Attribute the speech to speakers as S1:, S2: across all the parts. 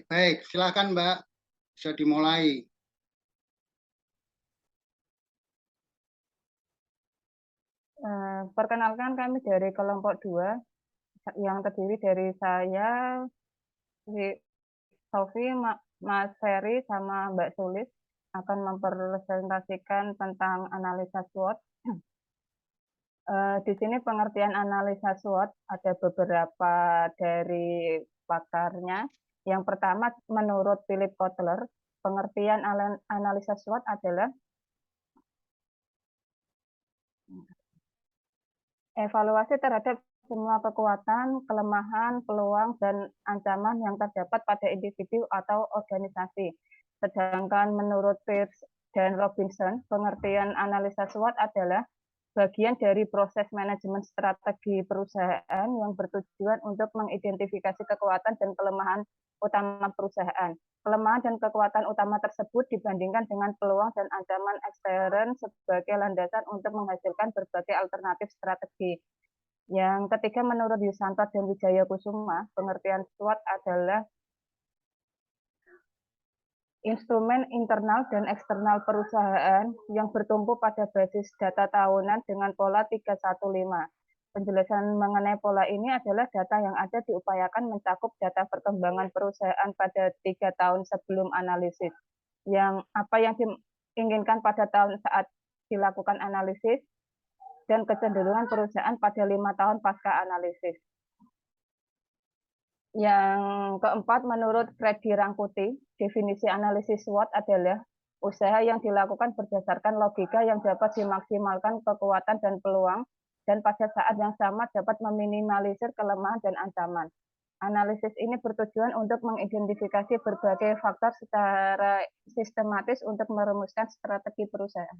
S1: Baik, silakan Mbak, bisa dimulai.
S2: Perkenalkan, kami dari kelompok 2 yang terdiri dari saya, Sofi, Mas Ferry, sama Mbak Sulis akan mempresentasikan tentang analisa SWOT. Di sini pengertian analisa SWOT ada beberapa dari pakarnya. Yang pertama, menurut Philip Kotler, pengertian analisa SWOT adalah evaluasi terhadap semua kekuatan, kelemahan, peluang, dan ancaman yang terdapat pada individu atau organisasi. Sedangkan menurut Pierce dan Robinson, pengertian analisa SWOT adalah bagian dari proses manajemen strategi perusahaan yang bertujuan untuk mengidentifikasi kekuatan dan kelemahan utama perusahaan. Kelemahan dan kekuatan utama tersebut dibandingkan dengan peluang dan ancaman ekstern sebagai landasan untuk menghasilkan berbagai alternatif strategi. Yang ketiga, menurut Yusanto dan Wijaya Kusuma, pengertian SWOT adalah instrumen internal dan eksternal perusahaan yang bertumpu pada basis data tahunan dengan pola 315. Penjelasan mengenai pola ini adalah data yang ada diupayakan mencakup data perkembangan perusahaan pada 3 tahun sebelum analisis. Apa yang diinginkan pada tahun saat dilakukan analisis, dan kecenderungan perusahaan pada 5 tahun pasca analisis. Yang keempat, menurut Freddy Rangkuti, definisi analisis SWOT adalah usaha yang dilakukan berdasarkan logika yang dapat dimaksimalkan kekuatan dan peluang, dan pada saat yang sama dapat meminimalisir kelemahan dan ancaman. Analisis ini bertujuan untuk mengidentifikasi berbagai faktor secara sistematis untuk merumuskan strategi perusahaan.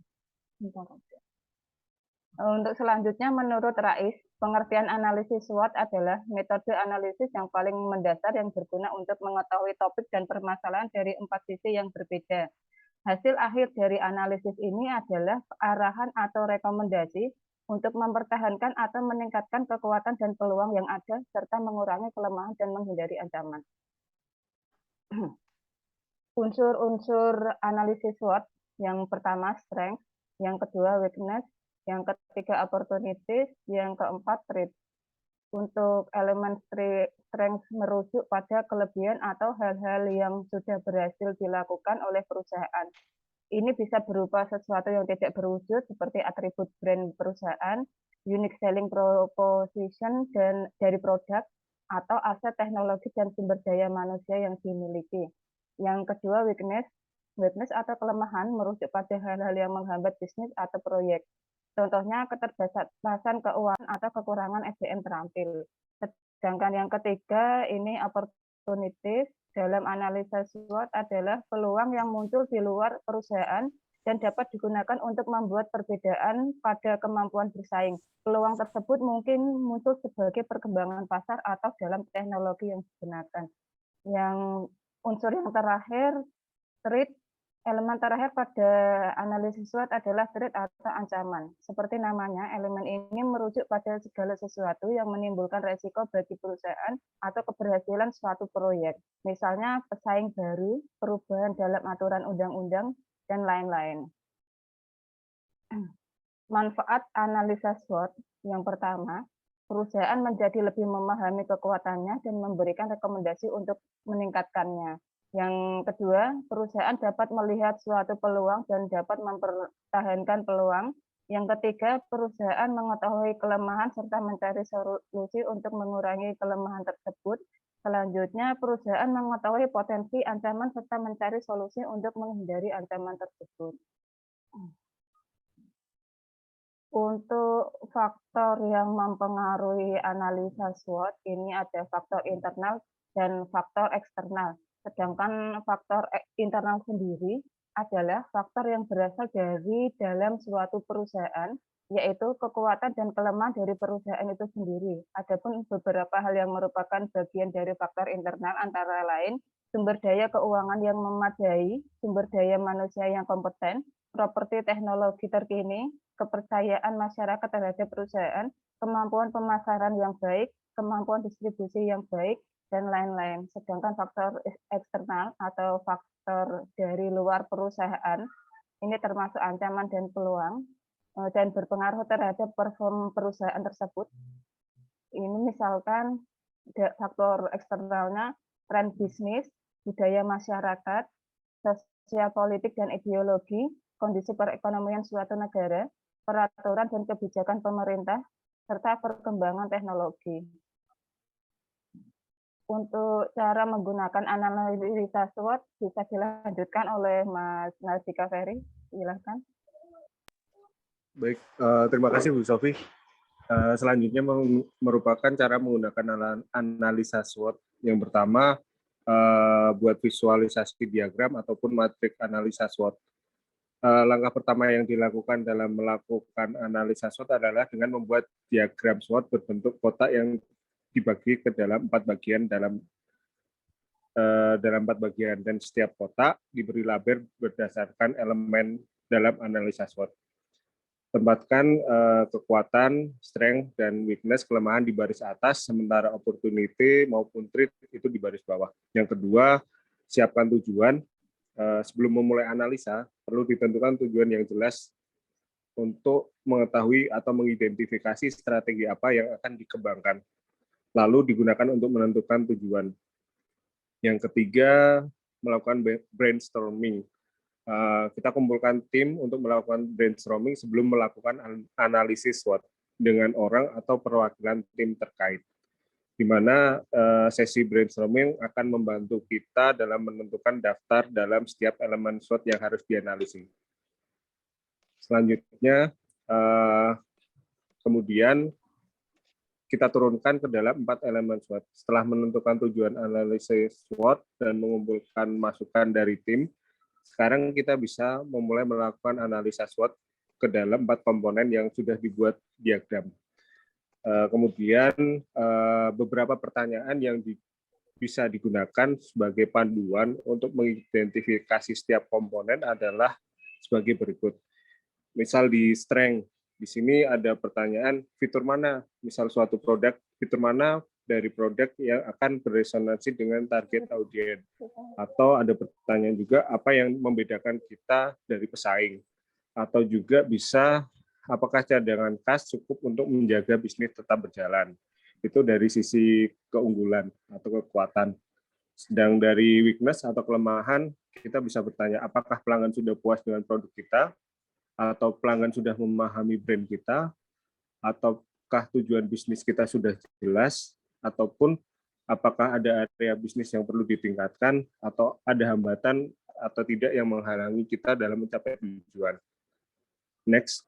S2: Untuk selanjutnya, menurut Rais, pengertian analisis SWOT adalah metode analisis yang paling mendasar yang berguna untuk mengetahui topik dan permasalahan dari 4 sisi yang berbeda. Hasil akhir dari analisis ini adalah arahan atau rekomendasi untuk mempertahankan atau meningkatkan kekuatan dan peluang yang ada, serta mengurangi kelemahan dan menghindari ancaman. Unsur-unsur analisis SWOT, yang pertama strength, yang kedua weakness, yang ketiga opportunities, yang keempat threat. Untuk elemen strength merujuk pada kelebihan atau hal-hal yang sudah berhasil dilakukan oleh perusahaan. Ini bisa berupa sesuatu yang tidak berwujud seperti atribut brand perusahaan, unique selling proposition dan dari produk, atau aset teknologi dan sumber daya manusia yang dimiliki. Yang kedua, weakness atau kelemahan merujuk pada hal-hal yang menghambat bisnis atau proyek. Contohnya keterbatasan keuangan atau kekurangan SDM terampil. Sedangkan yang ketiga ini opportunities dalam analisa SWOT adalah peluang yang muncul di luar perusahaan dan dapat digunakan untuk membuat perbedaan pada kemampuan bersaing. Peluang tersebut mungkin muncul sebagai perkembangan pasar atau dalam teknologi yang digunakan. Yang unsur yang terakhir, threat. Elemen terakhir pada analisis SWOT adalah threat atau ancaman. Seperti namanya, elemen ini merujuk pada segala sesuatu yang menimbulkan resiko bagi perusahaan atau keberhasilan suatu proyek. Misalnya pesaing baru, perubahan dalam aturan undang-undang, dan lain-lain. Manfaat analisa SWOT yang pertama, perusahaan menjadi lebih memahami kekuatannya dan memberikan rekomendasi untuk meningkatkannya. Yang kedua, perusahaan dapat melihat suatu peluang dan dapat mempertahankan peluang. Yang ketiga, perusahaan mengetahui kelemahan serta mencari solusi untuk mengurangi kelemahan tersebut. Selanjutnya, perusahaan mengetahui potensi ancaman serta mencari solusi untuk menghindari ancaman tersebut. Untuk faktor yang mempengaruhi analisa SWOT, ini ada faktor internal dan faktor eksternal. Sedangkan faktor internal sendiri adalah faktor yang berasal dari dalam suatu perusahaan, yaitu kekuatan dan kelemahan dari perusahaan itu sendiri. Adapun beberapa hal yang merupakan bagian dari faktor internal antara lain sumber daya keuangan yang memadai, sumber daya manusia yang kompeten, properti teknologi terkini, kepercayaan masyarakat terhadap perusahaan, kemampuan pemasaran yang baik, kemampuan distribusi yang baik, dan lain-lain. Sedangkan faktor eksternal atau faktor dari luar perusahaan ini termasuk ancaman dan peluang dan berpengaruh terhadap performa perusahaan tersebut. Ini misalkan faktor eksternalnya tren bisnis, budaya masyarakat, sosial politik dan ideologi, kondisi perekonomian suatu negara, peraturan dan kebijakan pemerintah, serta perkembangan teknologi. Untuk cara menggunakan analisa SWOT bisa dilanjutkan oleh Mas Naldika Ferry. Silakan.
S3: Baik, terima kasih Bu Sofi. Selanjutnya merupakan cara menggunakan analisa SWOT. Yang pertama, buat visualisasi diagram ataupun matrik analisa SWOT. Langkah pertama yang dilakukan dalam melakukan analisa SWOT adalah dengan membuat diagram SWOT berbentuk kotak yang dibagi ke dalam 4 bagian dalam 4 bagian, dan setiap kotak diberi label berdasarkan elemen dalam analisa SWOT. Tempatkan kekuatan, strength, dan weakness, kelemahan di baris atas, sementara opportunity maupun threat itu di baris bawah. Yang kedua, siapkan tujuan. Sebelum memulai analisa, perlu ditentukan tujuan yang jelas untuk mengetahui atau mengidentifikasi strategi apa yang akan dikembangkan, lalu digunakan untuk menentukan tujuan. Yang ketiga, melakukan brainstorming. Kita kumpulkan tim untuk melakukan brainstorming sebelum melakukan analisis SWOT dengan orang atau perwakilan tim terkait, di mana sesi brainstorming akan membantu kita dalam menentukan daftar dalam setiap elemen SWOT yang harus dianalisis. Selanjutnya, kemudian kita turunkan ke dalam 4 elemen SWOT. Setelah menentukan tujuan analisis SWOT dan mengumpulkan masukan dari tim, sekarang kita bisa memulai melakukan analisa SWOT ke dalam 4 komponen yang sudah dibuat diagram. Kemudian beberapa pertanyaan yang bisa digunakan sebagai panduan untuk mengidentifikasi setiap komponen adalah sebagai berikut. Misal di strength, di sini ada pertanyaan fitur mana, misal suatu produk, fitur mana dari produk yang akan beresonansi dengan target audiens. Atau ada pertanyaan juga apa yang membedakan kita dari pesaing. Atau juga bisa apakah cadangan kas cukup untuk menjaga bisnis tetap berjalan. Itu dari sisi keunggulan atau kekuatan. Sedang dari weakness atau kelemahan, kita bisa bertanya apakah pelanggan sudah puas dengan produk kita, atau pelanggan sudah memahami brand kita, ataukah tujuan bisnis kita sudah jelas, ataupun apakah ada area bisnis yang perlu ditingkatkan, atau ada hambatan atau tidak yang menghalangi kita dalam mencapai tujuan. Next.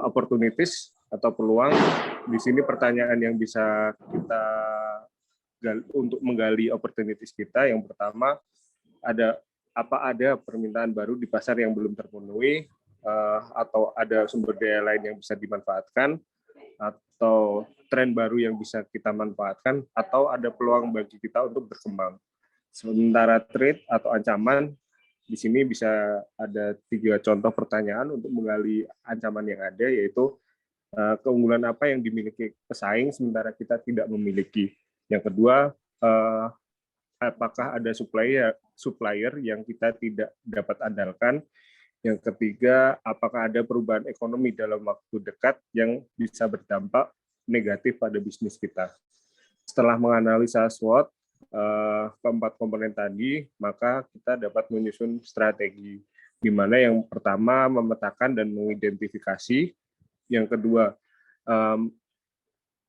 S3: Opportunities atau peluang. Di sini pertanyaan yang bisa kita untuk menggali opportunities kita. Yang pertama, ada permintaan baru di pasar yang belum terpenuhi, atau ada sumber daya lain yang bisa dimanfaatkan, atau tren baru yang bisa kita manfaatkan, atau ada peluang bagi kita untuk berkembang. Sementara threat atau ancaman, di sini bisa ada 3 contoh pertanyaan untuk menggali ancaman yang ada, yaitu keunggulan apa yang dimiliki pesaing sementara kita tidak memiliki. Yang kedua, apakah ada supplier yang kita tidak dapat andalkan. Yang ketiga, apakah ada perubahan ekonomi dalam waktu dekat yang bisa berdampak negatif pada bisnis kita. Setelah menganalisa SWOT, keempat komponen tadi, maka kita dapat menyusun strategi, di mana yang pertama memetakan dan mengidentifikasi, yang kedua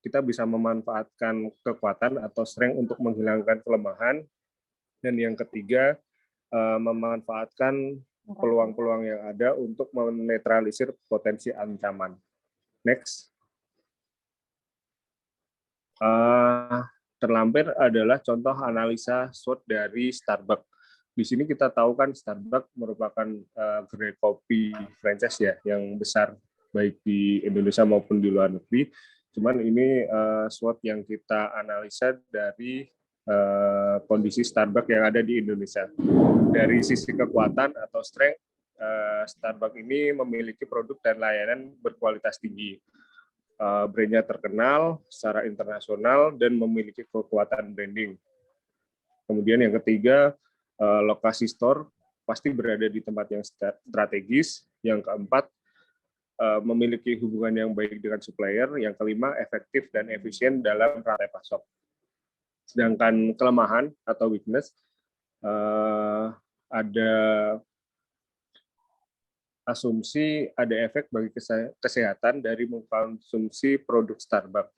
S3: kita bisa memanfaatkan kekuatan atau strength untuk menghilangkan kelemahan, dan yang ketiga memanfaatkan peluang-peluang yang ada untuk menetralisir potensi ancaman. Next. Terlampir adalah contoh analisa SWOT dari Starbucks. Di sini kita tahu kan Starbucks merupakan gerai kopi franchise ya yang besar baik di Indonesia maupun di luar negeri. Cuman ini SWOT yang kita analisa dari kondisi Starbucks yang ada di Indonesia. Dari sisi kekuatan atau strength, Starbucks ini memiliki produk dan layanan berkualitas tinggi. Brandnya terkenal secara internasional dan memiliki kekuatan branding. Kemudian yang ketiga, lokasi store pasti berada di tempat yang strategis. Yang keempat, memiliki hubungan yang baik dengan supplier. Yang kelima, efektif dan efisien dalam rantai pasok. Sedangkan kelemahan atau weakness, ada asumsi ada efek bagi kesehatan dari mengkonsumsi produk Starbucks.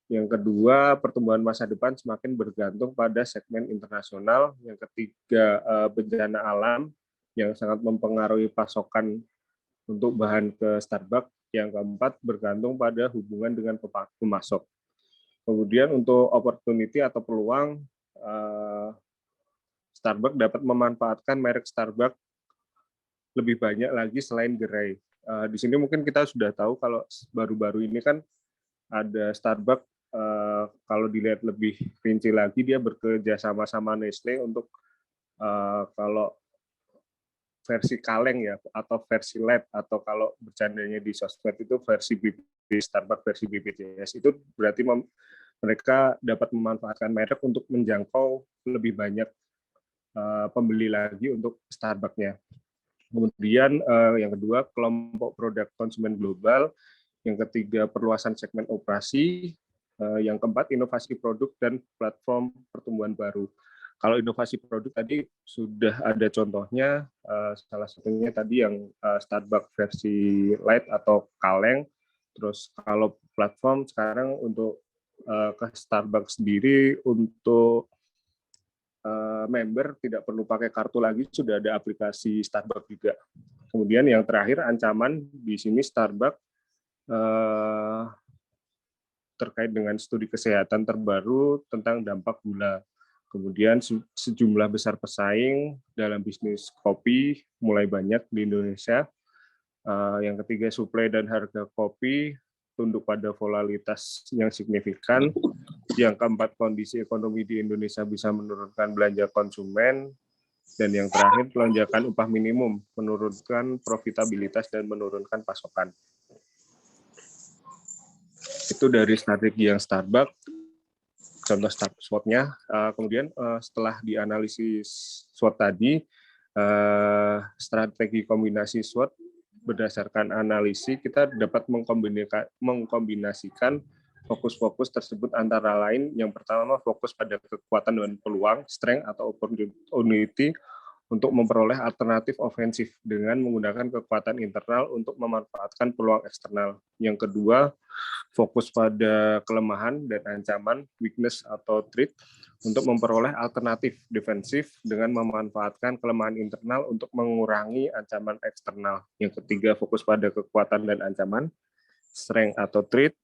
S3: Yang kedua, pertumbuhan masa depan semakin bergantung pada segmen internasional. Yang ketiga, bencana alam yang sangat mempengaruhi pasokan untuk bahan ke Starbucks. Yang keempat, bergantung pada hubungan dengan pemasok. Kemudian untuk opportunity atau peluang, Starbucks dapat memanfaatkan merek Starbucks lebih banyak lagi selain gerai. Di sini mungkin kita sudah tahu kalau baru-baru ini kan ada Starbucks, kalau dilihat lebih rinci lagi dia bekerja sama Nestle untuk kalau versi kaleng ya, atau versi LED, atau kalau bercandanya di sosmed itu versi Starbucks versi BPJS, itu berarti mereka dapat memanfaatkan merek untuk menjangkau lebih banyak pembeli lagi untuk Starbucks-nya. Kemudian yang kedua, kelompok produk konsumen global. Yang ketiga, perluasan segmen operasi. Yang keempat, inovasi produk dan platform pertumbuhan baru. Kalau inovasi produk tadi sudah ada contohnya, salah satunya tadi yang Starbucks versi light atau kaleng. Terus kalau platform sekarang untuk ke Starbucks sendiri untuk member tidak perlu pakai kartu lagi, sudah ada aplikasi Starbucks juga. Kemudian yang terakhir, ancaman di sini Starbucks terkait dengan studi kesehatan terbaru tentang dampak gula. Kemudian sejumlah besar pesaing dalam bisnis kopi mulai banyak di Indonesia. Yang ketiga, suplai dan harga kopi tunduk pada volatilitas yang signifikan. Yang keempat, kondisi ekonomi di Indonesia bisa menurunkan belanja konsumen. Dan yang terakhir, lonjakan upah minimum, menurunkan profitabilitas dan menurunkan pasokan. Itu dari strategi yang Starbucks, contoh SWOT-nya. Kemudian setelah dianalisis SWOT tadi, strategi kombinasi SWOT berdasarkan analisis, kita dapat mengkombinasikan fokus-fokus tersebut antara lain. Yang pertama, fokus pada kekuatan dan peluang, strength atau opportunity, untuk memperoleh alternatif ofensif dengan menggunakan kekuatan internal untuk memanfaatkan peluang eksternal. Yang kedua, fokus pada kelemahan dan ancaman, weakness atau threat, untuk memperoleh alternatif defensif dengan memanfaatkan kelemahan internal untuk mengurangi ancaman eksternal. Yang ketiga, fokus pada kekuatan dan ancaman, strength atau threat,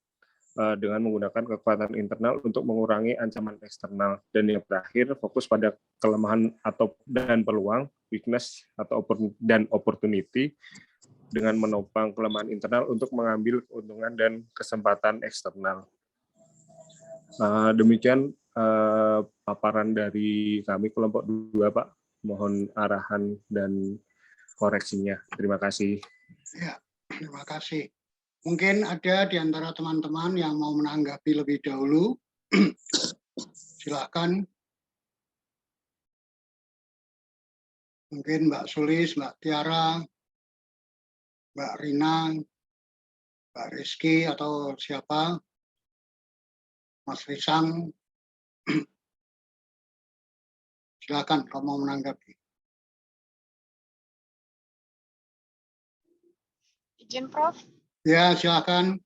S3: dengan menggunakan kekuatan internal untuk mengurangi ancaman eksternal. Dan yang terakhir, fokus pada kelemahan dan peluang, weakness atau opportunity, dengan menopang kelemahan internal untuk mengambil keuntungan dan kesempatan eksternal. Demikian paparan dari kami kelompok 2, Pak. Mohon arahan dan koreksinya. Terima kasih.
S1: Ya, terima kasih. Mungkin ada di antara teman-teman yang mau menanggapi lebih dahulu. Silakan. Mungkin Mbak Sulis, Mbak Tiara, Mbak Rina, Mbak Rizky, atau siapa, Mas Risang. Silakan kalau mau menanggapi.
S4: Izin, Prof.
S1: Ya, silakan.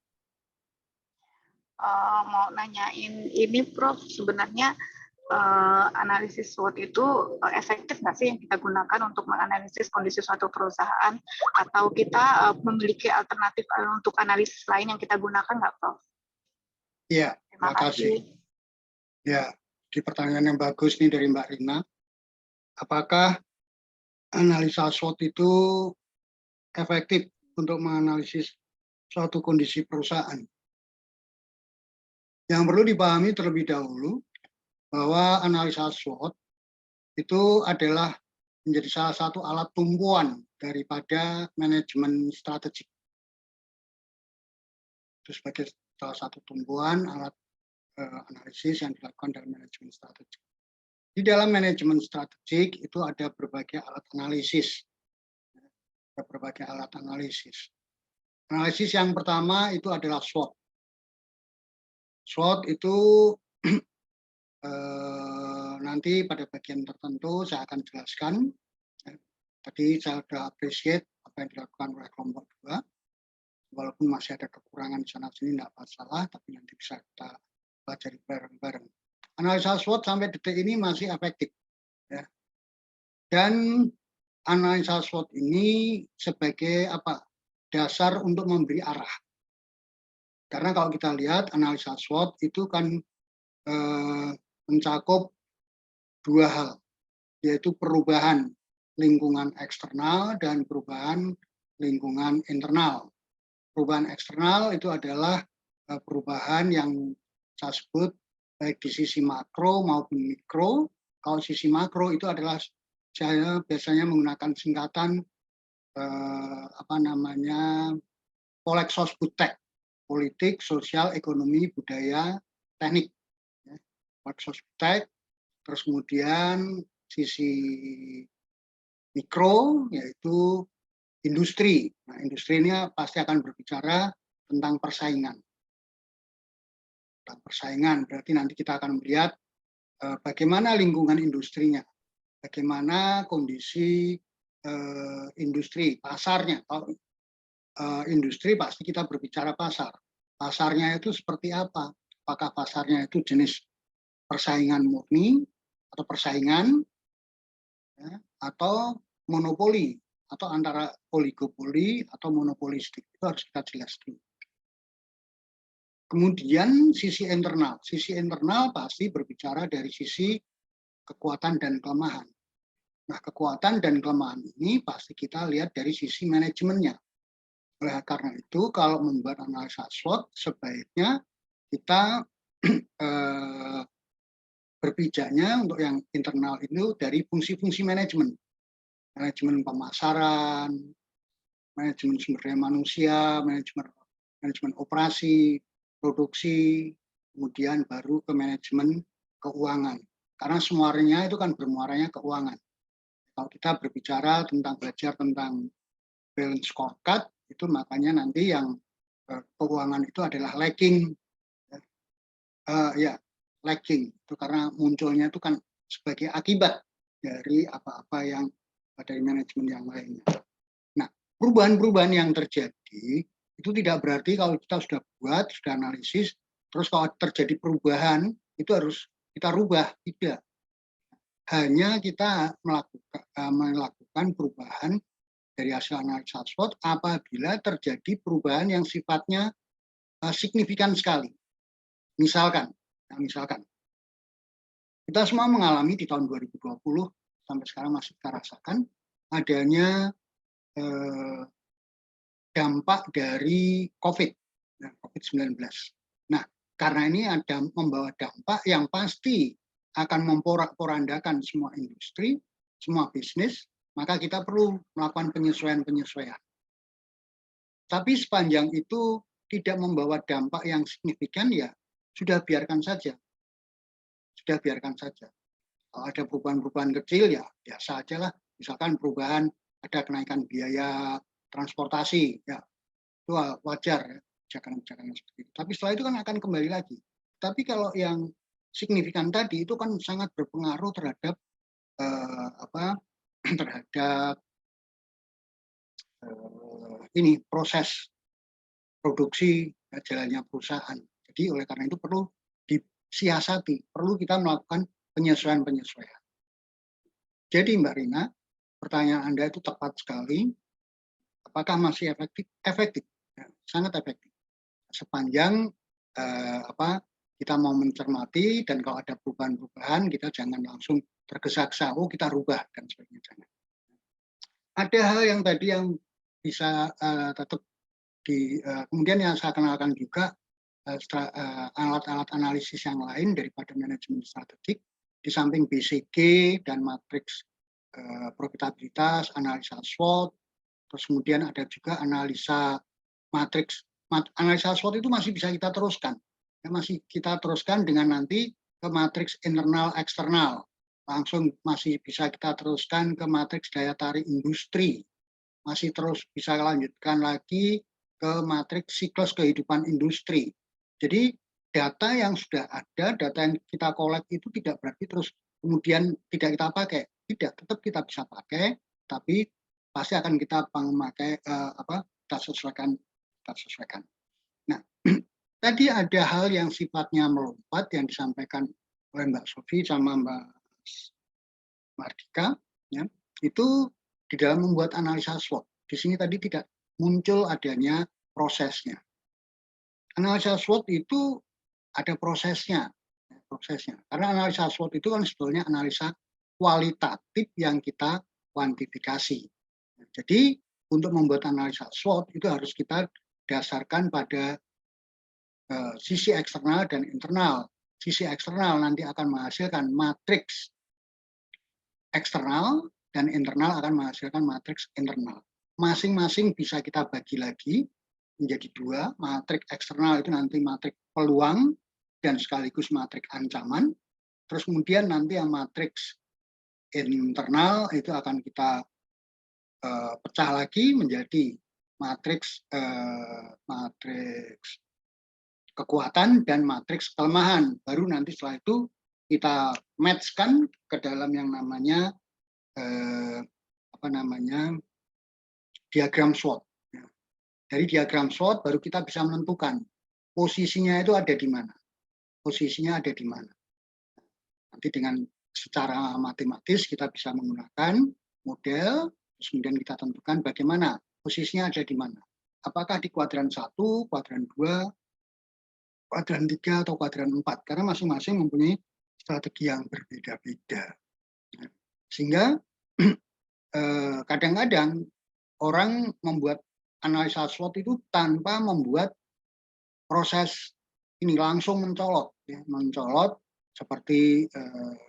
S4: Mau nanyain ini, Prof, sebenarnya analisis SWOT itu efektif nggak sih yang kita gunakan untuk menganalisis kondisi suatu perusahaan, atau kita memiliki alternatif untuk analisis lain yang kita gunakan nggak, Prof?
S1: Iya, terima kasih. Ya, di pertanyaan yang bagus nih dari Mbak Rina. Apakah analisa SWOT itu efektif untuk menganalisis suatu kondisi perusahaan? Yang perlu dipahami terlebih dahulu, bahwa analisa SWOT itu adalah menjadi salah satu alat tumpuan daripada manajemen strategik. Itu sebagai salah satu tumpuan alat analisis yang dilakukan dalam manajemen strategik. Di dalam manajemen strategik itu ada berbagai alat analisis. Ada berbagai alat analisis. Analisis yang pertama itu adalah SWOT. SWOT itu nanti pada bagian tertentu saya akan jelaskan. Tadi saya sudah appreciate apa yang dilakukan oleh kelompok 2. Walaupun masih ada kekurangan di sana sini tidak masalah, tapi nanti bisa kita pelajari bareng-bareng. Analisa SWOT sampai detik ini masih efektif. Ya. Dan analisa SWOT ini sebagai apa? Dasar untuk memberi arah. Karena kalau kita lihat analisa SWOT itu kan mencakup 2 hal, yaitu perubahan lingkungan eksternal dan perubahan lingkungan internal. Perubahan eksternal itu adalah perubahan yang saya sebut baik di sisi makro maupun mikro. Kalau sisi makro itu adalah saya biasanya menggunakan singkatan Polexosbudtek, politik, sosial, ekonomi, budaya, teknik. Polexosbudtek. Terus kemudian sisi mikro yaitu industri. Nah, industri ini pasti akan berbicara tentang persaingan. Tentang persaingan berarti nanti kita akan melihat bagaimana lingkungan industrinya, bagaimana kondisi industri, pasarnya. Kalau industri pasti kita berbicara pasar. Pasarnya itu seperti apa? Apakah pasarnya itu jenis persaingan murni atau persaingan ya, atau monopoli atau antara oligopoli atau monopolistik, itu harus kita jelaskan. Kemudian sisi internal pasti berbicara dari sisi kekuatan dan kelemahan. Nah, kekuatan dan kelemahan ini pasti kita lihat dari sisi manajemennya. Oleh karena itu, kalau membuat analisa SWOT, sebaiknya kita berpijaknya untuk yang internal itu dari fungsi-fungsi manajemen. Manajemen pemasaran, manajemen sumber daya manusia, manajemen operasi, produksi, kemudian baru ke manajemen keuangan. Karena semuanya itu kan bermuaranya keuangan. Kalau kita berbicara tentang belajar tentang balance scorecard, itu makanya nanti yang keuangan itu adalah lagging. Lagging. Itu karena munculnya itu kan sebagai akibat dari apa-apa yang dari manajemen yang lainnya. Nah, perubahan-perubahan yang terjadi itu tidak berarti kalau kita sudah buat, sudah analisis, terus kalau terjadi perubahan itu harus kita rubah, tidak. Hanya kita melakukan perubahan dari hasil analisa SWOT apabila terjadi perubahan yang sifatnya signifikan sekali. Misalkan kita semua mengalami di tahun 2020 sampai sekarang masih kita rasakan adanya dampak dari COVID-19. Nah, karena ini ada membawa dampak yang pasti akan memporak-porandakan semua industri, semua bisnis, maka kita perlu melakukan penyesuaian-penyesuaian. Tapi sepanjang itu tidak membawa dampak yang signifikan, ya sudah biarkan saja. Sudah biarkan saja. Kalau ada perubahan-perubahan kecil, ya biasa aja lah. Misalkan perubahan, ada kenaikan biaya transportasi, ya itu wajar ya, kebijakan-kebijakan seperti itu. Tapi setelah itu kan akan kembali lagi. Tapi kalau yang signifikan tadi itu kan sangat berpengaruh terhadap ini proses produksi jalannya perusahaan. Jadi oleh karena itu perlu disiasati, perlu kita melakukan penyesuaian-penyesuaian. Jadi Mbak Rina, pertanyaan Anda itu tepat sekali. Apakah masih efektif? Efektif, ya, sangat efektif. Sepanjang kita mau mencermati dan kalau ada perubahan-perubahan kita jangan langsung tergesa-gesa, oh kita rubah dan sebagainya. Jangan. Ada hal yang tadi yang bisa tetap kemudian yang saya kenalkan juga alat-alat analisis yang lain daripada manajemen strategik, di samping BCG dan matriks profitabilitas, analisa SWOT, terus kemudian ada juga analisa matriks. Analisa SWOT itu masih bisa kita teruskan, ya, masih kita teruskan dengan nanti ke matriks internal eksternal, langsung masih bisa kita teruskan ke matriks daya tarik industri, masih terus bisa lanjutkan lagi ke matriks siklus kehidupan industri. Jadi data yang sudah ada, data yang kita kolek itu tidak berarti terus kemudian tidak kita pakai, tidak, tetap kita bisa pakai, tapi pasti akan kita memakai kita sesuaikan. Nah, tadi ada hal yang sifatnya melompat yang disampaikan oleh Mbak Sofi sama Mbak Mardika, ya, itu di dalam membuat analisa SWOT. Di sini tadi tidak muncul adanya prosesnya. Analisa SWOT itu ada prosesnya. Karena analisa SWOT itu kan sebetulnya analisa kualitatif yang kita kuantifikasi. Jadi untuk membuat analisa SWOT itu harus kita dasarkan pada sisi eksternal dan internal. Sisi eksternal nanti akan menghasilkan matriks eksternal dan internal akan menghasilkan matriks internal. Masing-masing bisa kita bagi lagi menjadi dua. Matriks eksternal itu nanti matriks peluang dan sekaligus matriks ancaman. Terus kemudian nanti yang matriks internal itu akan kita pecah lagi menjadi matriks kekuatan dan matriks kelemahan. Baru nanti setelah itu kita matchkan ke dalam yang namanya diagram SWOT. Dari diagram SWOT baru kita bisa menentukan posisinya itu ada di mana. Posisinya ada di mana. Nanti dengan secara matematis kita bisa menggunakan model, terus kemudian kita tentukan bagaimana posisinya ada di mana. Apakah di kuadran 1, kuadran 2, kuadran 3, atau kuadran 4. Karena masing-masing mempunyai strategi yang berbeda-beda. Sehingga kadang-kadang orang membuat analisa SWOT itu tanpa membuat proses ini langsung mencolot, ya, mencolot seperti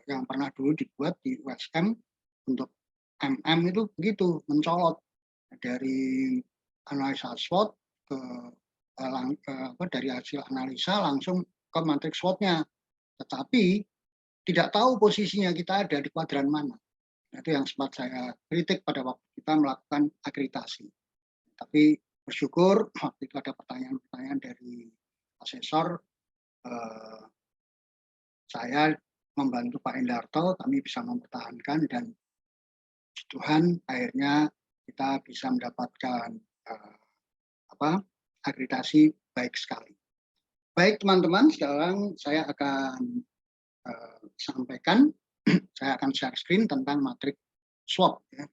S1: yang pernah dulu dibuat di USM untuk MM itu begitu, mencolot dari analisa SWOT dari hasil analisa langsung ke matriks SWOT-nya, tetapi tidak tahu posisinya kita ada di kuadran mana. Itu yang sempat saya kritik pada waktu kita melakukan akreditasi. Tapi bersyukur waktu itu ada pertanyaan-pertanyaan dari asesor, saya membantu Pak Endarto, kami bisa mempertahankan dan Tuhan akhirnya kita bisa mendapatkan akreditasi baik sekali. Baik teman-teman, sekarang saya akan sampaikan, saya akan share screen tentang matriks SWOT. Ya.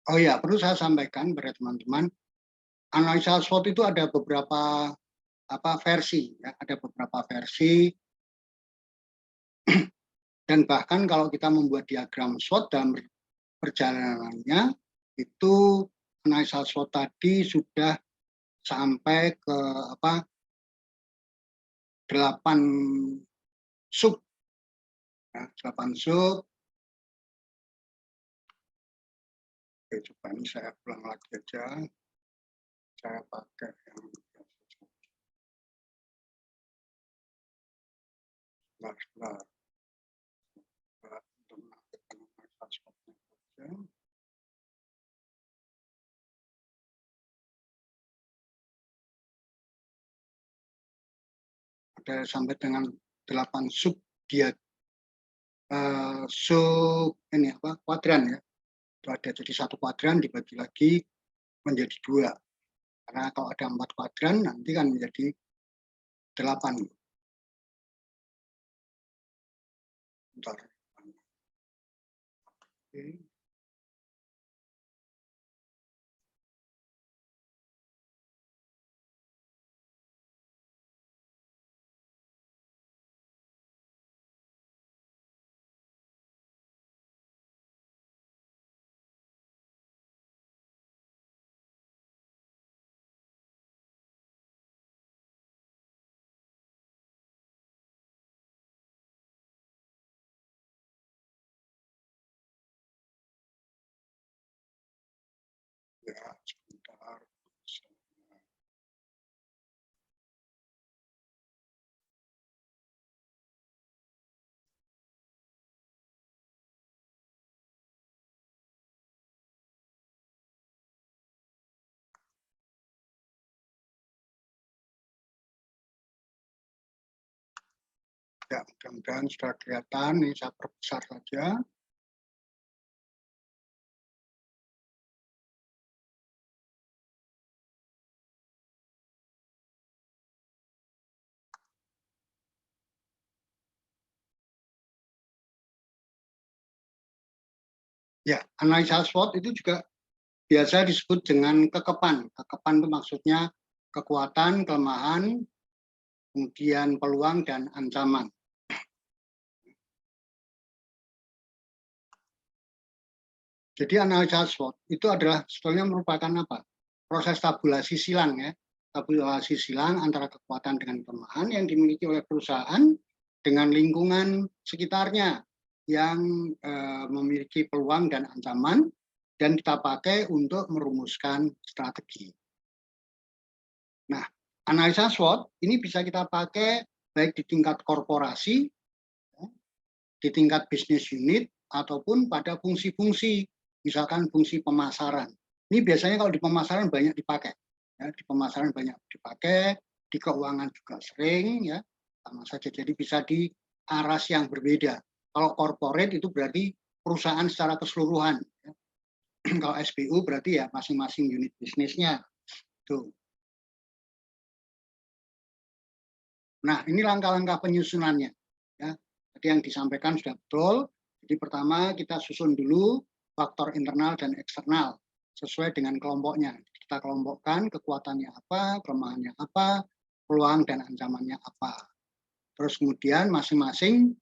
S1: Oh ya, perlu saya sampaikan kepada teman-teman, analisa SWOT itu ada beberapa versi, ya, ada beberapa versi, dan bahkan kalau kita membuat diagram SWOT dalam perjalanannya itu analisa SWOT tadi sudah sampai ke 8 sub, ya, 8 sub. Oke, coba ini saya ulang lagi aja. Saya pakai yang sebentar. Ada sampai dengan 8 sub dia kuadran ya. Itu ada jadi satu kuadran dibagi lagi menjadi 2. Karena kalau ada 4 kuadran nanti kan menjadi 8. Bentar. Oke. Ya, sebentar. Ya, mudah-mudahan sudah kelihatan. Ini saya perbesar saja. Ya, analisa SWOT itu juga biasa disebut dengan kekepan. Kekepan itu maksudnya kekuatan, kelemahan, kemudian peluang dan ancaman. Jadi analisa SWOT itu adalah sebetulnya merupakan apa? Proses tabulasi silang ya. Tabulasi silang antara kekuatan dengan kelemahan yang dimiliki oleh perusahaan dengan lingkungan sekitarnya yang memiliki peluang dan ancaman dan kita pakai untuk merumuskan strategi. Nah, analisa SWOT ini bisa kita pakai baik di tingkat korporasi, di tingkat bisnis unit, ataupun pada fungsi-fungsi, misalkan fungsi pemasaran. Ini biasanya kalau di pemasaran banyak dipakai. Ya, di pemasaran banyak dipakai, di keuangan juga sering, ya, sama saja. Jadi bisa di aras yang berbeda. Kalau corporate itu berarti perusahaan secara keseluruhan. Ya. Kalau SBU berarti ya masing-masing unit bisnisnya. Tuh. Nah, ini langkah-langkah penyusunannya. Ya. Tadi yang disampaikan sudah betul. Jadi pertama kita susun dulu faktor internal dan eksternal sesuai dengan kelompoknya. Kita kelompokkan kekuatannya apa, kelemahannya apa, peluang dan ancamannya apa. Terus kemudian masing-masing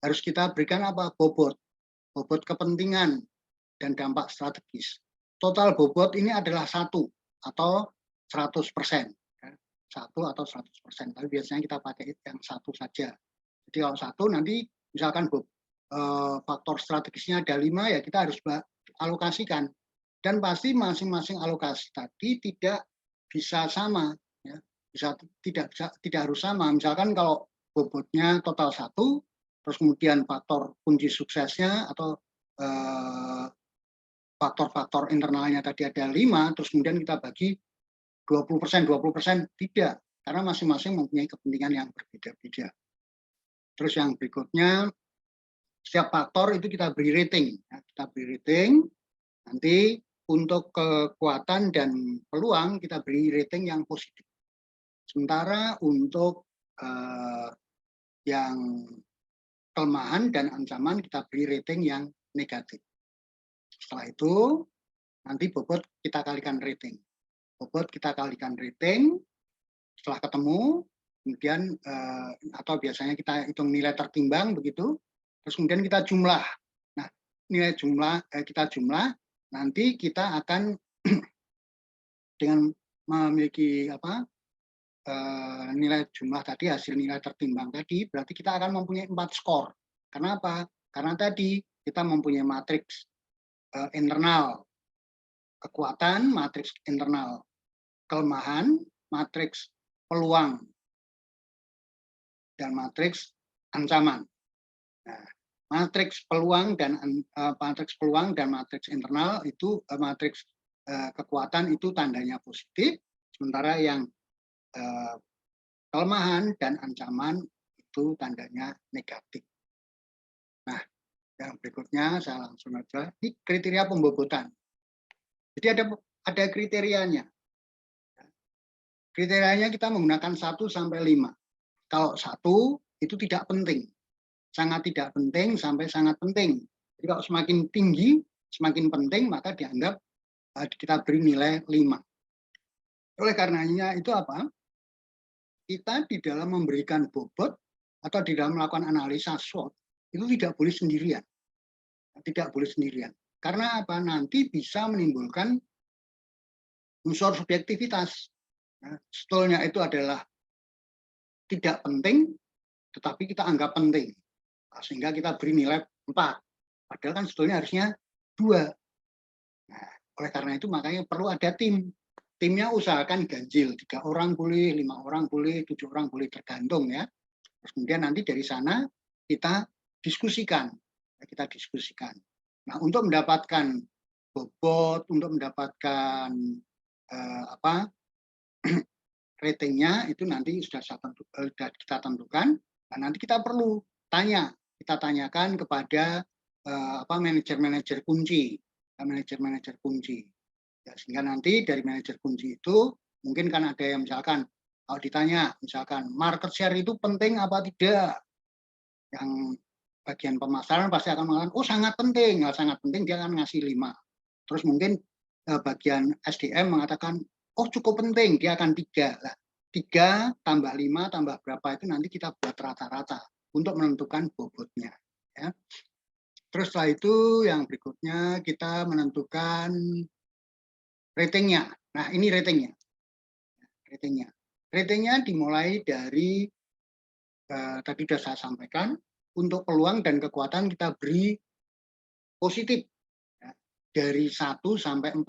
S1: harus kita berikan apa? Bobot kepentingan dan dampak strategis. Total bobot ini adalah 1 atau 100%. 1 atau 100%. Tapi biasanya kita pakai yang 1 saja. Jadi kalau 1 nanti misalkan faktor strategisnya ada 5 ya kita harus alokasikan. Dan pasti masing-masing alokasi tadi tidak bisa sama. Ya. Tidak harus sama. Misalkan kalau bobotnya total 1, terus kemudian faktor kunci suksesnya atau faktor-faktor internalnya tadi ada 5, terus kemudian kita bagi 20%, tidak. Karena masing-masing mempunyai kepentingan yang berbeda-beda. Terus yang berikutnya, setiap faktor itu kita beri rating. Ya, kita beri rating, nanti untuk kekuatan dan peluang kita beri rating yang positif. Sementara untuk yang kelemahan dan ancaman kita beri rating yang negatif. Setelah itu, nanti bobot kita kalikan rating. Bobot kita kalikan rating, setelah ketemu, kemudian atau biasanya kita hitung nilai tertimbang begitu, terus kemudian kita jumlah. Nah, nilai kita jumlah, nanti kita akan dengan memiliki nilai jumlah tadi, hasil nilai tertimbang tadi, berarti kita akan mempunyai 4 skor. Kenapa? Karena tadi kita mempunyai matriks internal kekuatan, matriks internal kelemahan, matriks peluang, dan matriks ancaman. Nah, matriks peluang dan matriks internal itu matriks kekuatan itu tandanya positif, sementara yang kelemahan dan ancaman itu tandanya negatif. Nah, yang berikutnya saya langsung aja, ini kriteria pembobotan. Jadi ada kriterianya. Kriterianya kita menggunakan 1 sampai 5. Kalau 1 itu tidak penting, sangat tidak penting sampai sangat penting. Jadi kalau semakin tinggi, semakin penting, maka dianggap kita beri nilai 5. Oleh karenanya itu apa? Kita di dalam memberikan bobot atau di dalam melakukan analisa SWOT itu tidak boleh sendirian. Tidak boleh sendirian. Karena apa? Nanti bisa menimbulkan unsur subjektivitas. Nah, sebetulnya itu adalah tidak penting, tetapi kita anggap penting. Nah, sehingga kita beri nilai 4. Padahal kan sebetulnya harusnya 2. Nah, oleh karena itu makanya perlu ada tim. Timnya usahakan ganjil. 3 orang boleh, 5 orang boleh, 7 orang boleh, tergantung ya. Terus kemudian nanti dari sana kita diskusikan. Kita diskusikan. Nah, untuk mendapatkan bobot, untuk mendapatkan ratingnya itu nanti sudah kita tentukan. Nah, nanti kita perlu kita tanyakan kepada manajer-manajer kunci, Ya, sehingga nanti dari manajer kunci itu mungkin kan ada yang misalkan kalau ditanya misalkan market share itu penting apa tidak, yang bagian pemasaran pasti akan mengatakan oh sangat penting, dia akan ngasih 5. Terus mungkin bagian SDM mengatakan oh cukup penting, dia akan 3. Nah, 3 tambah 5 tambah berapa itu nanti kita buat rata-rata untuk menentukan bobotnya. Ya. Terus setelah itu yang berikutnya kita menentukan ratingnya. Nah ini ratingnya. Ratingnya dimulai dari tadi sudah saya sampaikan, untuk peluang dan kekuatan kita beri positif ya, dari 1 sampai 4.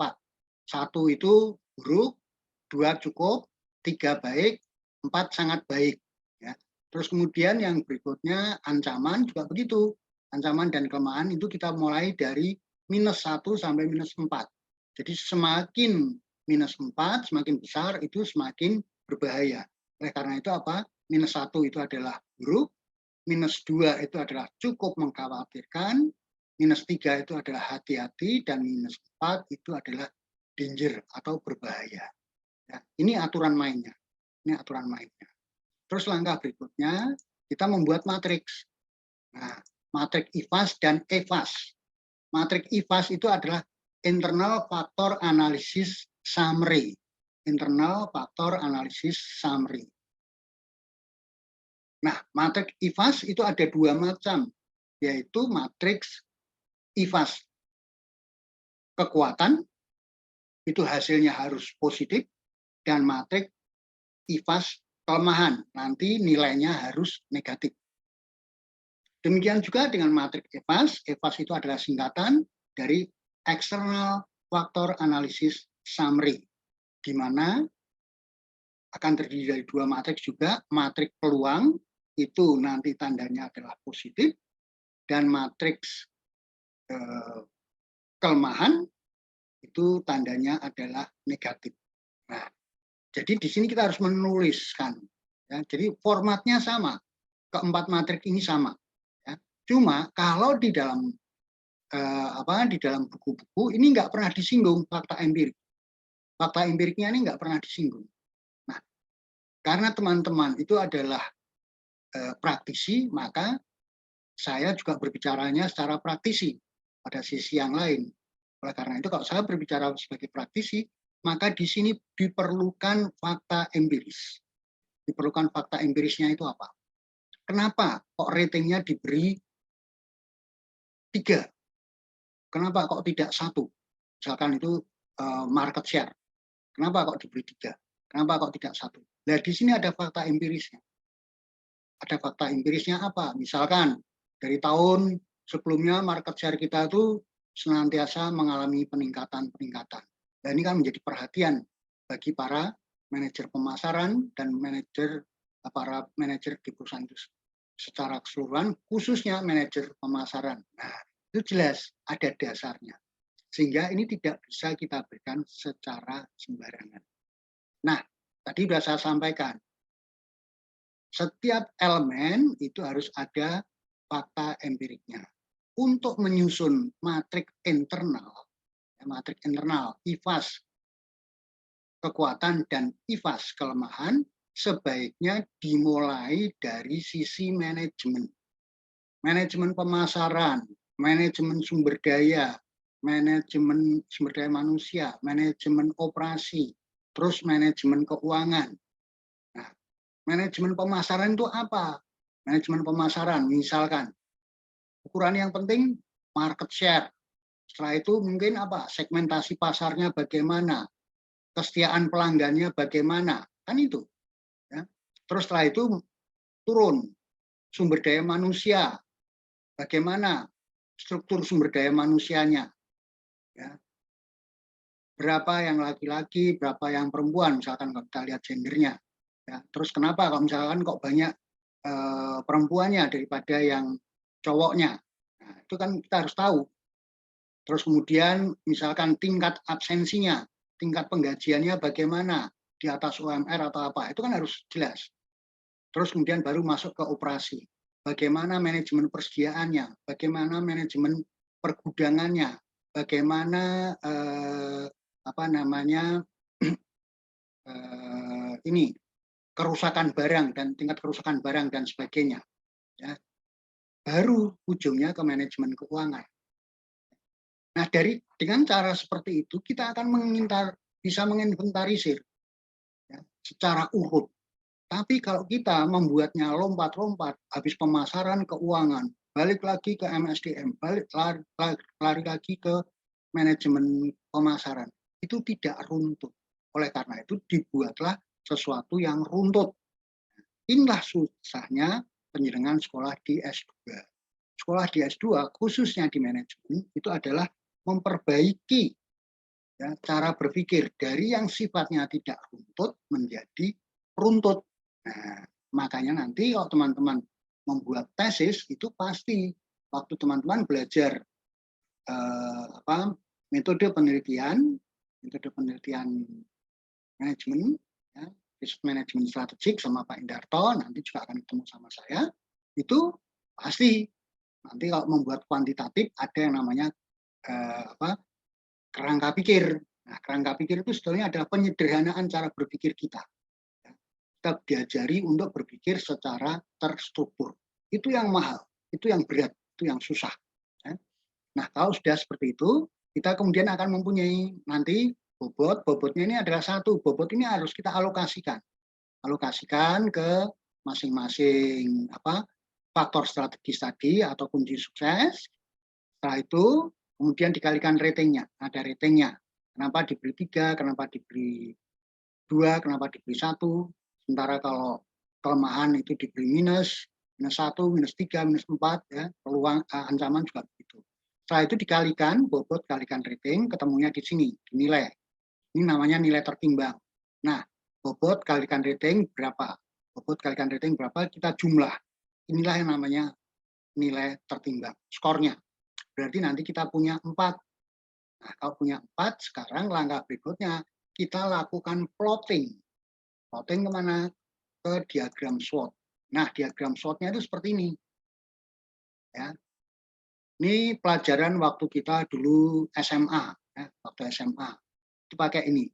S1: 1 itu buruk, 2 cukup, 3 baik, 4 sangat baik. Ya. Terus kemudian yang berikutnya ancaman juga begitu. Ancaman dan kelemahan itu kita mulai dari -1 sampai -4. Jadi semakin -4, semakin besar itu semakin berbahaya. Oleh karena itu apa? -1 itu adalah buruk, -2 itu adalah cukup mengkhawatirkan, -3 itu adalah hati-hati, dan -4 itu adalah danger atau berbahaya. Ya, ini aturan mainnya. Terus langkah berikutnya kita membuat matriks. Nah, matriks IFAS dan EFAS. Matriks IFAS itu adalah internal factor analysis summary. Nah, matriks IFAS itu ada 2 macam, yaitu matriks IFAS kekuatan, itu hasilnya harus positif, dan matriks IFAS kelemahan, nanti nilainya harus negatif. Demikian juga dengan matriks EFAS. EFAS itu adalah singkatan dari External Factor Analysis Summary, di mana akan terdiri dari 2 matriks juga. Matriks peluang itu nanti tandanya adalah positif, dan matriks kelemahan itu tandanya adalah negatif. Nah, jadi di sini kita harus menuliskan. Ya, jadi formatnya sama, keempat matriks ini sama. Ya. Cuma kalau di dalam buku-buku ini nggak pernah disinggung fakta empirik. Fakta empiriknya ini nggak pernah disinggung. Nah, karena teman-teman itu adalah praktisi, maka saya juga berbicaranya secara praktisi pada sisi yang lain. Oleh karena itu, kalau saya berbicara sebagai praktisi, maka di sini diperlukan fakta empiris. Diperlukan fakta empirisnya itu apa? Kenapa kok ratingnya diberi 3? Kenapa kok tidak 1? Misalkan itu market share. Kenapa kok diberi 3? Kenapa kok tidak 1? Nah, di sini ada fakta empirisnya. Ada fakta empirisnya apa? Misalkan dari tahun sebelumnya market share kita itu senantiasa mengalami peningkatan. Dan ini kan menjadi perhatian bagi para manajer pemasaran dan para manajer di perusahaan itu secara keseluruhan, khususnya manajer pemasaran. Nah, itu jelas ada dasarnya. Sehingga ini tidak bisa kita berikan secara sembarangan. Nah, tadi sudah saya sampaikan, Setiap elemen itu harus ada fakta empiriknya. Untuk menyusun matrik internal, IFAS kekuatan dan IFAS kelemahan, sebaiknya dimulai dari sisi manajemen. Manajemen pemasaran, manajemen sumber daya manusia, manajemen operasi, terus manajemen keuangan. Nah, manajemen pemasaran itu apa? Manajemen pemasaran, misalkan, ukuran yang penting market share. Setelah itu mungkin apa? Segmentasi pasarnya bagaimana? Kesetiaan pelanggannya bagaimana? Kan itu. Ya. Terus setelah itu turun sumber daya manusia. Bagaimana struktur sumber daya manusianya? Ya. Berapa yang laki-laki, berapa yang perempuan, misalkan kalau kita lihat gendernya. Ya. Terus kenapa kalau misalkan kok banyak perempuannya daripada yang cowoknya? Nah, itu kan kita harus tahu. Terus kemudian misalkan tingkat absensinya, tingkat penggajiannya bagaimana, di atas UMR atau apa, itu kan harus jelas. Terus kemudian baru masuk ke operasi. Bagaimana manajemen persediaannya, bagaimana manajemen pergudangannya, bagaimana ini kerusakan barang dan tingkat kerusakan barang dan sebagainya. Ya. Baru ujungnya ke manajemen keuangan. Nah, dengan cara seperti itu kita akan bisa menginventarisir ya, secara urut. Tapi kalau kita membuatnya lompat-lompat, habis pemasaran keuangan, balik lagi ke MSDM, lari lagi ke manajemen pemasaran, itu tidak runtut. Oleh karena itu dibuatlah sesuatu yang runtut. Inilah susahnya penjenengan sekolah di S2. Sekolah di S2, khususnya di manajemen, itu adalah memperbaiki ya, cara berpikir dari yang sifatnya tidak runtut menjadi runtut. Nah, makanya nanti kalau teman-teman membuat tesis itu pasti waktu teman-teman belajar metode penelitian manajemen, ya, manajemen strategik sama Pak Indarto, nanti juga akan ketemu sama saya. Itu pasti nanti kalau membuat kuantitatif ada yang namanya kerangka pikir. Nah, kerangka pikir itu sebetulnya adalah penyederhanaan cara berpikir kita. Kita diajari untuk berpikir secara terstruktur. Itu yang mahal, itu yang berat, itu yang susah. Nah, kalau sudah seperti itu, kita kemudian akan mempunyai nanti bobotnya ini adalah satu, bobot ini harus kita alokasikan ke masing-masing faktor strategis tadi atau kunci sukses. Setelah itu kemudian dikalikan ratingnya, ada ratingnya. Kenapa diberi 3, kenapa diberi 2, kenapa diberi 1. Sementara kalau kelemahan itu diberi minus 1, minus 3, minus 4, ya, peluang ancaman juga begitu. Setelah itu dikalikan, bobot kalikan rating, ketemunya di sini, di nilai. Ini namanya nilai tertimbang. Nah, bobot kalikan rating berapa? Bobot kalikan rating berapa? Kita jumlah. Inilah yang namanya nilai tertimbang, skornya. Berarti nanti kita punya 4. Nah, kalau punya 4, sekarang langkah berikutnya kita lakukan plotting. Plotting kemana? Ke diagram SWOT. Nah, diagram SWOT-nya itu seperti ini. Ya. Ini pelajaran waktu kita dulu SMA. Ya, waktu SMA. Itu pakai ini.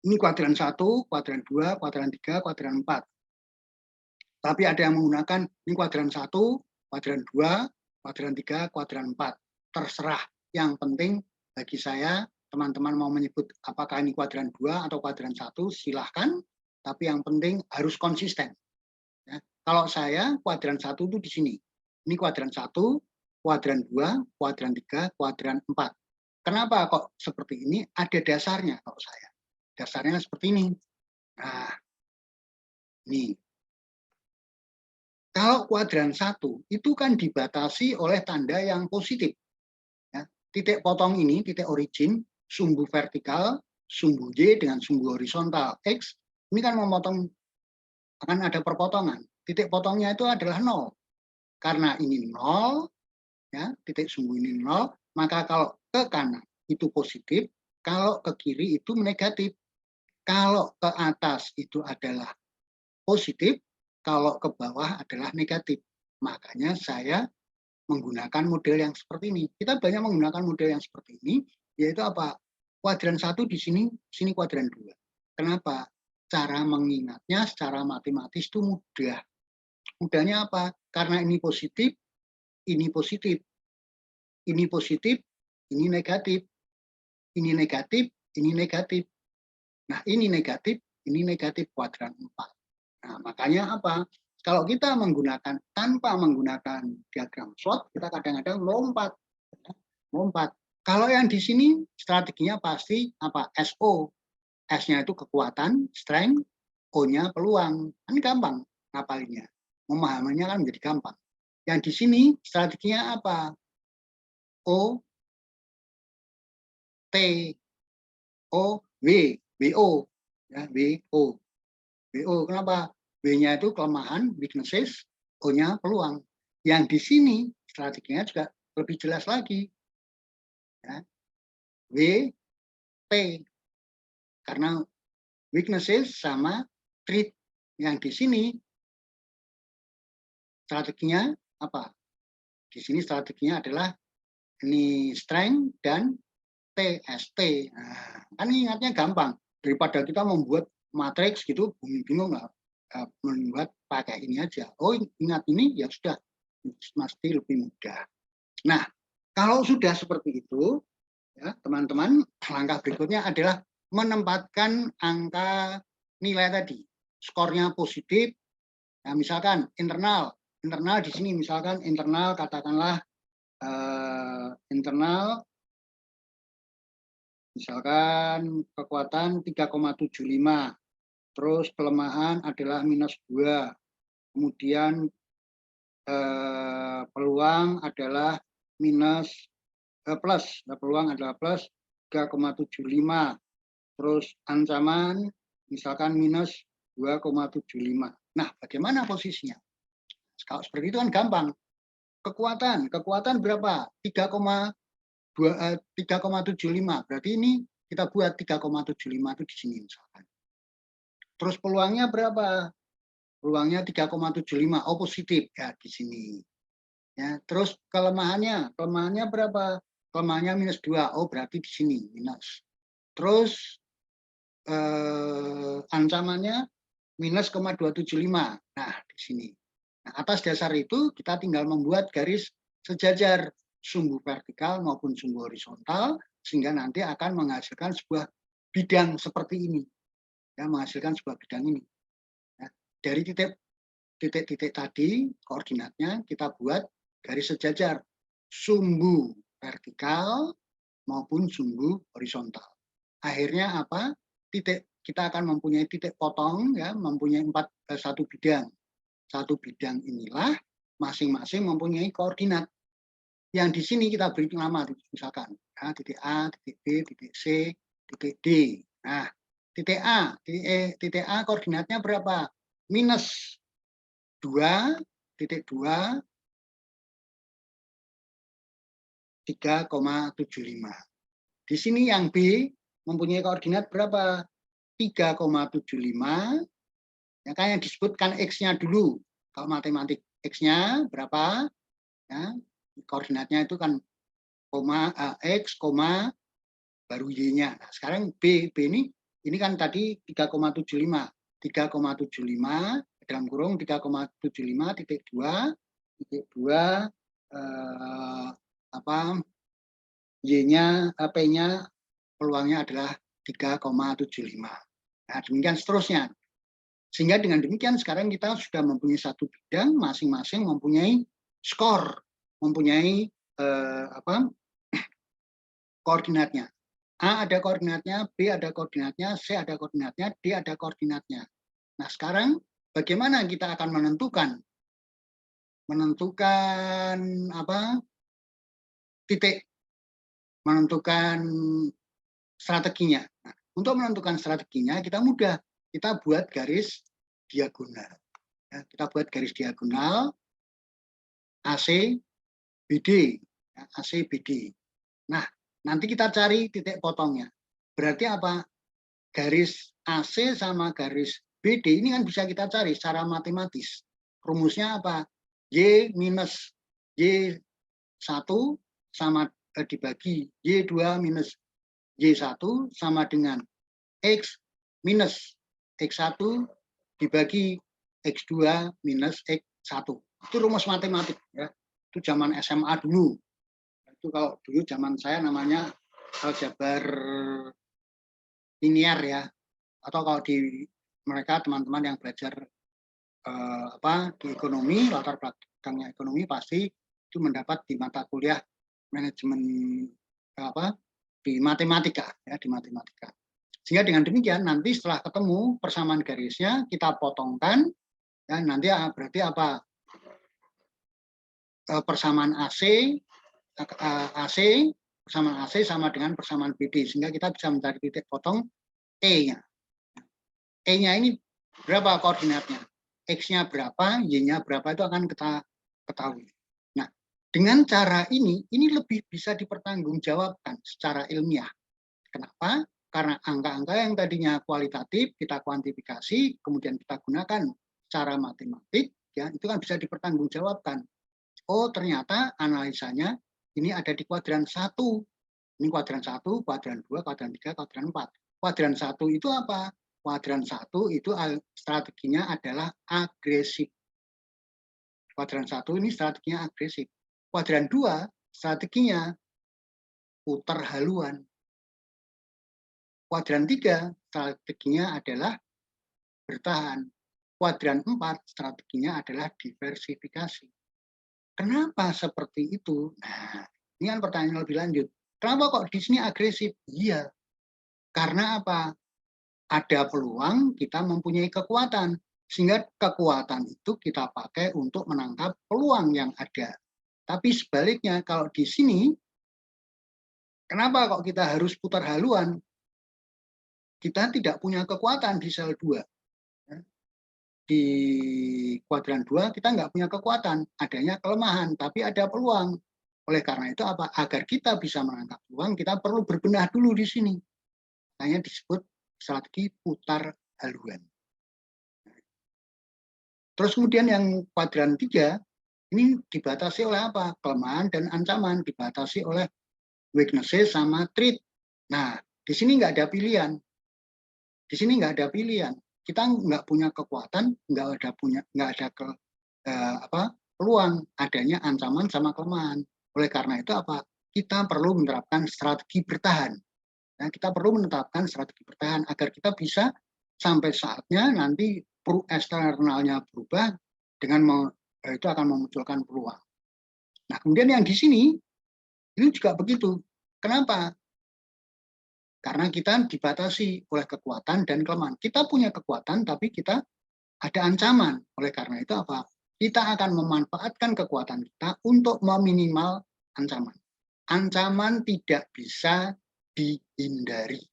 S1: Ini kuadran 1, kuadran 2, kuadran 3, kuadran 4. Tapi ada yang menggunakan ini kuadran 1, kuadran 2, kuadran 3, kuadran 4. Terserah. Yang penting bagi saya, teman-teman mau menyebut apakah ini kuadran 2 atau kuadran 1, silahkan. Tapi yang penting harus konsisten. Ya. Kalau saya, kuadran 1 itu di sini. Ini kuadran 1, kuadran 2, kuadran 3, kuadran 4. Kenapa kok seperti ini? Ada dasarnya kalau saya. Dasarnya seperti ini. Nah, ini. Kalau kuadran 1 itu kan dibatasi oleh tanda yang positif. Ya, titik potong ini, titik origin, sumbu vertikal, sumbu Y dengan sumbu horizontal X, ini kan memotong, akan ada perpotongan. Titik potongnya itu adalah 0. Karena ini 0, ya, titik sumbu ini 0, maka kalau ke kanan itu positif, kalau ke kiri itu negatif. Kalau ke atas itu adalah positif, kalau ke bawah adalah negatif. Makanya saya menggunakan model yang seperti ini. Kita banyak menggunakan model yang seperti ini, yaitu apa? Kuadran 1 di sini kuadran 2. Kenapa? Cara mengingatnya secara matematis itu mudah. Mudahnya apa? Karena ini positif, ini positif. Ini positif, ini negatif. Ini negatif, ini negatif. Nah, ini negatif kuadran 4. Nah, makanya apa? Kalau kita menggunakan tanpa menggunakan diagram SWOT, kita kadang-kadang lompat. Lompat. Kalau yang di sini strateginya pasti apa? SO. S-nya itu kekuatan, strength, O-nya peluang. Kan gampang ngapalinnya. Memahaminya kan menjadi gampang. Yang di sini strateginya apa? O, T, O, W, WO. Ya, WO. WO, kenapa? W-nya itu kelemahan, weaknesses, O-nya peluang. Yang di sini strateginya juga lebih jelas lagi. Ya. W, T. Karena weaknesses sama threat. Yang di sini strateginya apa? Di sini strateginya adalah ini strength dan TST. Nah, kan ingatnya gampang. Daripada kita membuat matriks gitu, bingung nggak? Membuat pakai ini aja. Oh, ingat ini ya sudah, pasti lebih mudah. Nah, kalau sudah seperti itu, ya teman-teman, langkah berikutnya adalah menempatkan angka nilai tadi. Skornya positif, ya misalkan internal di sini misalkan internal katakanlah internal misalkan kekuatan 3,75, terus kelemahan adalah -2, kemudian peluang adalah plus, peluang adalah plus 3,75, terus ancaman misalkan -2,75. Nah, bagaimana posisinya? Kalau seperti itu kan gampang. Kekuatan berapa? 3,75. Berarti ini kita buat 3,75 itu di sini misalkan. Terus peluangnya berapa? Peluangnya 3,75. Oh, positif ya di sini. Ya, terus kelemahannya berapa? Kelemahannya -2. Oh, berarti di sini minus. Terus ancamannya -275. Nah, di sini. Nah, atas dasar itu kita tinggal membuat garis sejajar sumbu vertikal maupun sumbu horizontal sehingga nanti akan menghasilkan sebuah bidang seperti ini. Ya, menghasilkan sebuah bidang ini. Ya, dari titik-titik tadi koordinatnya kita buat garis sejajar sumbu vertikal maupun sumbu horizontal. Akhirnya apa? Kita akan mempunyai titik potong, ya, mempunyai satu bidang. Satu bidang inilah masing-masing mempunyai koordinat. Yang di sini kita beri nama, misalkan ya, titik A, titik B, titik C, titik D. Nah, titik A koordinatnya berapa? -2, titik 2, 3,75. Di sini yang B mempunyai koordinat berapa? 3,75. Ya kan yang disebutkan X-nya dulu. Kalau matematik X-nya berapa? Ya, koordinatnya itu kan X, baru Y-nya. Nah, sekarang B ini kan tadi 3,75. 3,75 dalam kurung 3,75 titik 2 Y-nya, P-nya peluangnya adalah 3,75. Nah, demikian seterusnya. Sehingga dengan demikian sekarang kita sudah mempunyai satu bidang, masing-masing mempunyai skor, mempunyai koordinatnya. A ada koordinatnya, B ada koordinatnya, C ada koordinatnya, D ada koordinatnya. Nah, sekarang bagaimana kita akan menentukan titik, menentukan strateginya. Nah, untuk menentukan strateginya kita mudah, kita buat garis diagonal. Ya, kita buat garis diagonal AC BD, ya, AC BD. Nah, nanti kita cari titik potongnya. Berarti apa? Garis AC sama garis BD ini kan bisa kita cari secara matematis. Rumusnya apa? Y minus Y1 sama dibagi Y2 minus Y1 sama dengan X minus X1 dibagi X2 minus X1. Itu rumus matematik ya. Itu zaman SMA dulu. Itu kalau dulu zaman saya namanya aljabar linear ya. Atau kalau di mereka teman-teman yang belajar di ekonomi, latar belakangnya ekonomi pasti itu mendapat di mata kuliah manajemen di matematika ya, di matematika. Sehingga dengan demikian nanti setelah ketemu persamaan garisnya kita potongkan ya, nanti berarti apa? Persamaan persamaan AC sama dengan persamaan BD, sehingga kita bisa mencari titik potong E-nya. E-nya ini berapa koordinatnya? X-nya berapa, Y-nya berapa, itu akan kita ketahui. Nah, dengan cara ini lebih bisa dipertanggungjawabkan secara ilmiah. Kenapa? Karena angka-angka yang tadinya kualitatif, kita kuantifikasi, kemudian kita gunakan secara matematik, ya, itu kan bisa dipertanggungjawabkan. Oh, ternyata analisanya ini ada di kuadran 1. Ini kuadran 1, kuadran 2, kuadran 3, kuadran 4. Kuadran 1 itu apa? Kuadran 1 itu strateginya adalah agresif. Kuadran 1 ini strateginya agresif. Kuadran 2 strateginya putar haluan. Kuadran 3 strateginya adalah bertahan. Kuadran 4 strateginya adalah diversifikasi. Kenapa seperti itu? Nah, ini kan pertanyaan lebih lanjut. Kenapa kok di sini agresif? Iya. Karena apa? Ada peluang kita mempunyai kekuatan. Sehingga kekuatan itu kita pakai untuk menangkap peluang yang ada. Tapi sebaliknya, kalau di sini, kenapa kok kita harus putar haluan? Kita tidak punya kekuatan di sel 2. Di kuadran 2 kita nggak punya kekuatan, adanya kelemahan, tapi ada peluang. Oleh karena itu apa? Agar kita bisa menangkap peluang, kita perlu berbenah dulu di sini. Makanya disebut strategi putar haluan. Terus kemudian yang kuadran 3 ini dibatasi oleh apa? Kelemahan dan ancaman, dibatasi oleh weaknesses sama threat. Nah, di sini nggak ada pilihan. Di sini nggak ada pilihan. Kita nggak punya kekuatan, nggak ada peluang, adanya ancaman sama kelemahan. Oleh karena itu apa? Kita perlu menerapkan strategi bertahan. Nah, kita perlu menetapkan strategi bertahan agar kita bisa sampai saatnya nanti eksternalnya berubah dengan itu akan memunculkan peluang. Nah, kemudian yang di sini ini juga begitu. Kenapa? Karena kita dibatasi oleh kekuatan dan kelemahan. Kita punya kekuatan, tapi kita ada ancaman. Oleh karena itu apa? Kita akan memanfaatkan kekuatan kita untuk meminimal ancaman. Ancaman tidak bisa dihindari,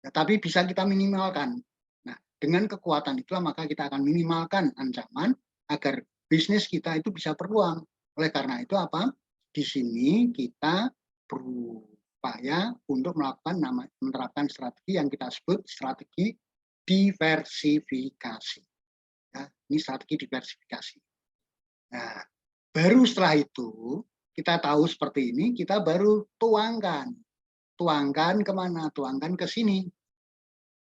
S1: tetapi bisa kita minimalkan. Nah, dengan kekuatan itulah maka kita akan minimalkan ancaman agar bisnis kita itu bisa berpeluang. Oleh karena itu apa? Di sini kita berupaya untuk menerapkan strategi yang kita sebut strategi diversifikasi. Ya, ini strategi diversifikasi. Nah, baru setelah itu kita tahu seperti ini, kita baru tuangkan kemana? Tuangkan ke sini,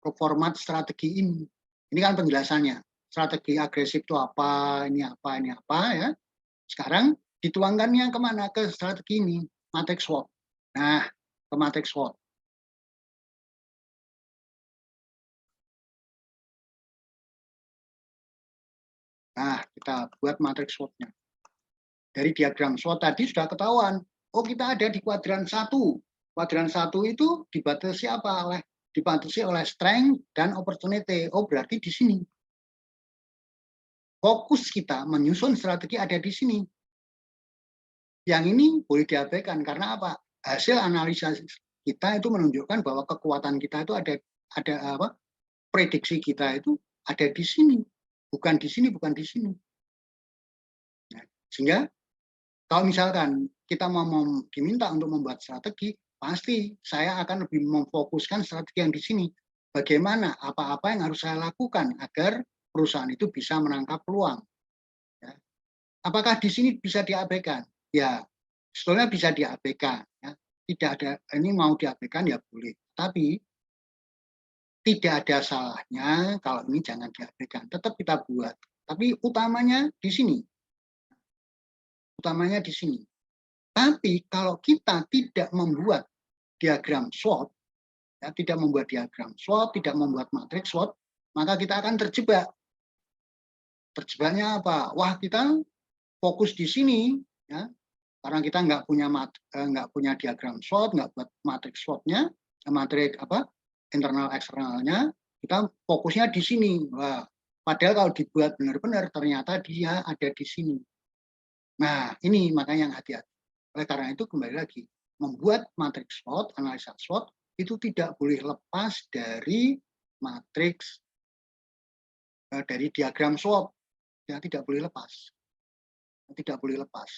S1: ke format strategi ini. Ini kan penjelasannya. Strategi agresif itu apa, ini apa ya. Sekarang dituangkannya kemana? Ke strategi ini, matrix SWOT. Nah, ke matrix SWOT. Nah, kita buat matriks SWOT-nya. Dari diagram SWOT tadi sudah ketahuan. Oh, kita ada di kuadran 1. Kuadran 1 itu dibatasi apa? Dibatasi oleh strength dan opportunity. Oh, berarti di sini. Fokus kita menyusun strategi ada di sini. Yang ini boleh diabaikan karena apa? Hasil analisa kita itu menunjukkan bahwa kekuatan kita itu ada apa? Prediksi kita itu ada di sini. Bukan di sini, bukan di sini. Nah, sehingga kalau misalkan kita mau diminta untuk membuat strategi, pasti saya akan lebih memfokuskan strategi yang di sini. bagaimana, apa-apa yang harus saya lakukan agar perusahaan itu bisa menangkap peluang. Ya. Apakah di sini bisa diabaikan? Ya, sebetulnya bisa diabaikan. Ya. Tidak ada, ini mau diabaikan ya boleh. Tapi tidak ada salahnya kalau ini jangan diabaikan. Tetap kita buat. Tapi utamanya di sini. Utamanya di sini. Tapi kalau kita tidak membuat diagram SWOT, ya, tidak membuat diagram SWOT, tidak membuat matriks SWOT, maka kita akan terjebak. Terjebaknya apa? Wah, kita fokus di sini, ya, karena kita nggak punya diagram SWOT, nggak buat matriks SWOT-nya, matrik apa internal eksternalnya, kita fokusnya di sini. Wah, padahal kalau dibuat benar-benar ternyata dia ada di sini. Nah, ini makanya yang hati-hati. Oleh karena itu kembali lagi, membuat matriks SWOT, analisa SWOT, itu tidak boleh lepas dari matriks, dari diagram SWOT. Ya, tidak boleh lepas. Tidak boleh lepas.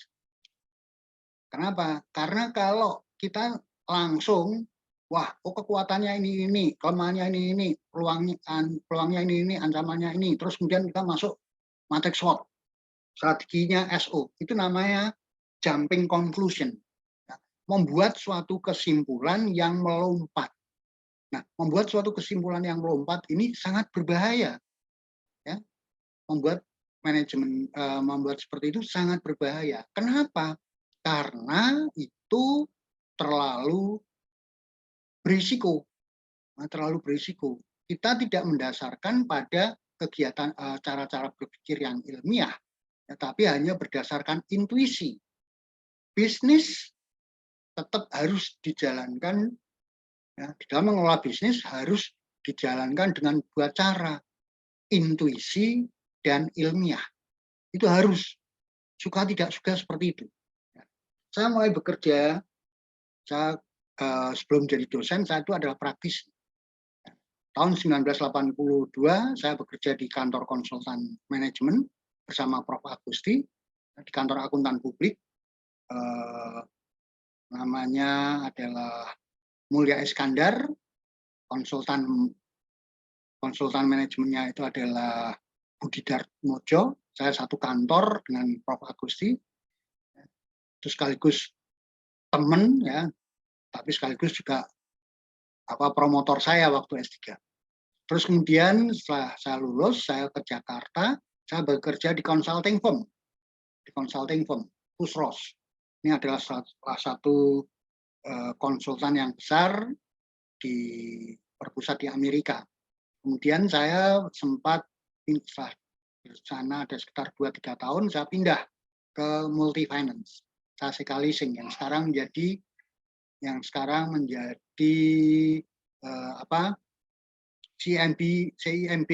S1: Kenapa? Karena kalau kita langsung, wah, oh kekuatannya ini, kelemahannya ini, peluangnya ini, ancamannya ini, terus kemudian kita masuk matriks SWOT, strateginya SO, itu namanya jumping conclusion, membuat suatu kesimpulan yang melompat. Nah, membuat suatu kesimpulan yang melompat ini sangat berbahaya. Ya, membuat manajemen membuat seperti itu sangat berbahaya. Kenapa? Karena itu terlalu berisiko. Terlalu berisiko. Kita tidak mendasarkan pada kegiatan cara-cara berpikir yang ilmiah, tetapi hanya berdasarkan intuisi. Bisnis tetap harus dijalankan, ya, di dalam mengelola bisnis harus dijalankan dengan dua cara, intuisi dan ilmiah. Itu harus, suka tidak suka seperti itu. Saya mulai bekerja, sebelum jadi dosen, saya itu adalah praktisi. Tahun 1982, saya bekerja di kantor konsultan manajemen bersama Prof. Agusti, di kantor akuntan publik. Namanya adalah Mulya Iskandar, konsultan manajemennya itu adalah Budi Darmojo. Saya satu kantor dengan Prof. Agusti, itu sekaligus teman, ya, tapi sekaligus juga promotor saya waktu S3. Terus kemudian setelah saya lulus, saya ke Jakarta, saya bekerja di consulting firm, Pusros. Ini adalah salah satu konsultan yang besar berpusat di Amerika. Kemudian saya sempat di sana ada sekitar 2-3 tahun, saya pindah ke multi finance, Saseka Leasing, yang sekarang menjadi CIMB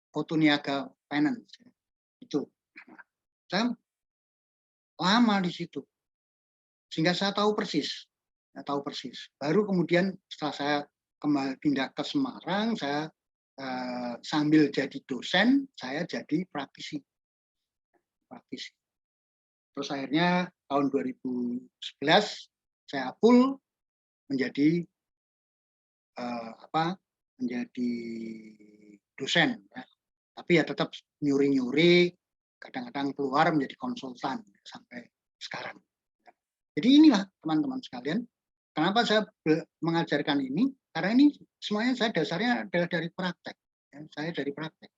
S1: Otoniaga Finance. Itu. Saya lama di situ, sehingga saya tahu persis. Baru kemudian setelah saya kembali pindah ke Semarang, saya sambil jadi dosen, saya jadi praktisi. Terus akhirnya tahun 2011 saya full menjadi menjadi dosen, ya. Tapi ya tetap nyuri-nyuri, kadang-kadang keluar menjadi konsultan sampai sekarang. Jadi inilah teman-teman sekalian, kenapa saya mengajarkan ini? Karena ini semuanya saya dasarnya adalah dari praktek. Ya, saya dari praktek.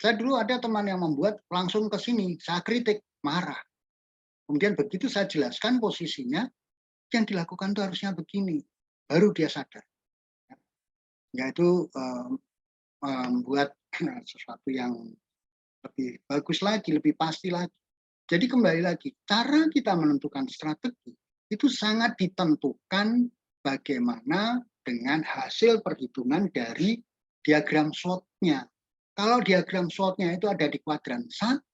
S1: Saya dulu ada teman yang membuat langsung ke sini, saya kritik, marah. Kemudian begitu saya jelaskan posisinya, yang dilakukan itu harusnya begini, baru dia sadar. Yaitu membuat sesuatu yang lebih bagus lagi, lebih pasti lagi. Jadi kembali lagi, cara kita menentukan strategi itu sangat ditentukan bagaimana dengan hasil perhitungan dari diagram SWOT-nya. Kalau diagram SWOT-nya itu ada di kuadran 1,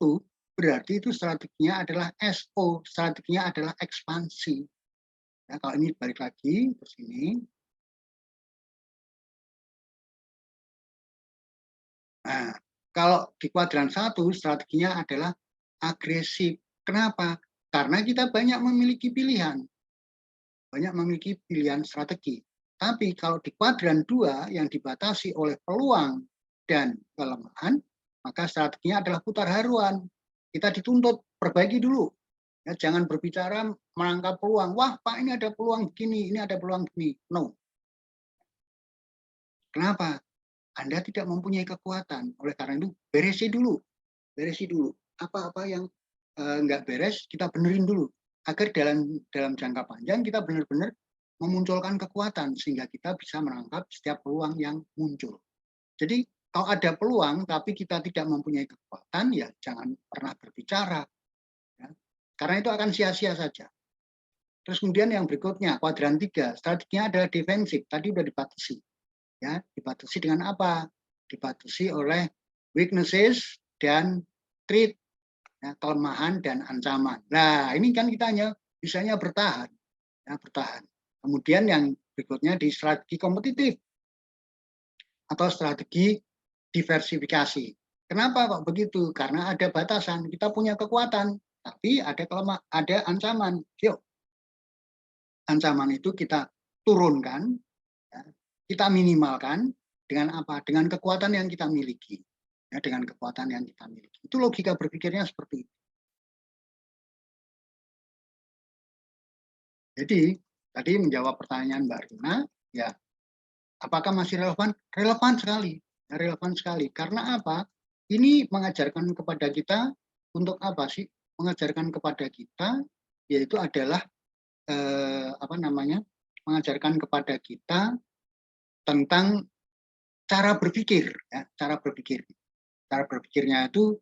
S1: berarti itu strateginya adalah SO, strateginya adalah ekspansi. Ya, kalau ini balik lagi ke sini. Nah, kalau di kuadran 1 strateginya adalah agresif. Kenapa? Karena kita banyak memiliki pilihan. Banyak memiliki pilihan strategi. Tapi kalau di kuadran 2 yang dibatasi oleh peluang dan kelemahan, maka strateginya adalah putar haluan. Kita dituntut perbaiki dulu. Ya, jangan berbicara menangkap peluang. Wah, Pak, ini ada peluang begini, ini ada peluang begini. No. Kenapa? Anda tidak mempunyai kekuatan. Oleh karena itu, beresi dulu. Beresi dulu. Apa-apa yang nggak beres, kita benerin dulu. Agar dalam jangka panjang kita benar-benar memunculkan kekuatan sehingga kita bisa menangkap setiap peluang yang muncul. Jadi kalau ada peluang tapi kita tidak mempunyai kekuatan, ya jangan pernah berbicara. Ya. Karena itu akan sia-sia saja. Terus kemudian yang berikutnya, kuadran 3, strateginya adalah defensif. Tadi sudah dibatasi. Ya, dibatasi dengan apa? Dibatasi oleh weaknesses dan threat, ya, kelemahan dan ancaman. Nah, ini kan kita hanya bisanya bertahan. Ya, bertahan. Kemudian yang berikutnya di strategi kompetitif atau strategi diversifikasi. Kenapa kok begitu? Karena ada batasan. Kita punya kekuatan, tapi ada ancaman. Yuk, ancaman itu kita turunkan, ya, kita minimalkan dengan apa? Dengan kekuatan yang kita miliki. Ya, dengan kekuatan yang kita miliki. Itu logika berpikirnya seperti itu. Jadi, tadi menjawab pertanyaan Mbak Rina, ya, apakah masih relevan? Relevan sekali. Ya, relevan sekali. Karena apa? Ini mengajarkan kepada kita untuk apa sih? Mengajarkan kepada kita, yaitu adalah mengajarkan kepada kita tentang cara berpikir. Ya, cara berpikir. Cara berpikirnya itu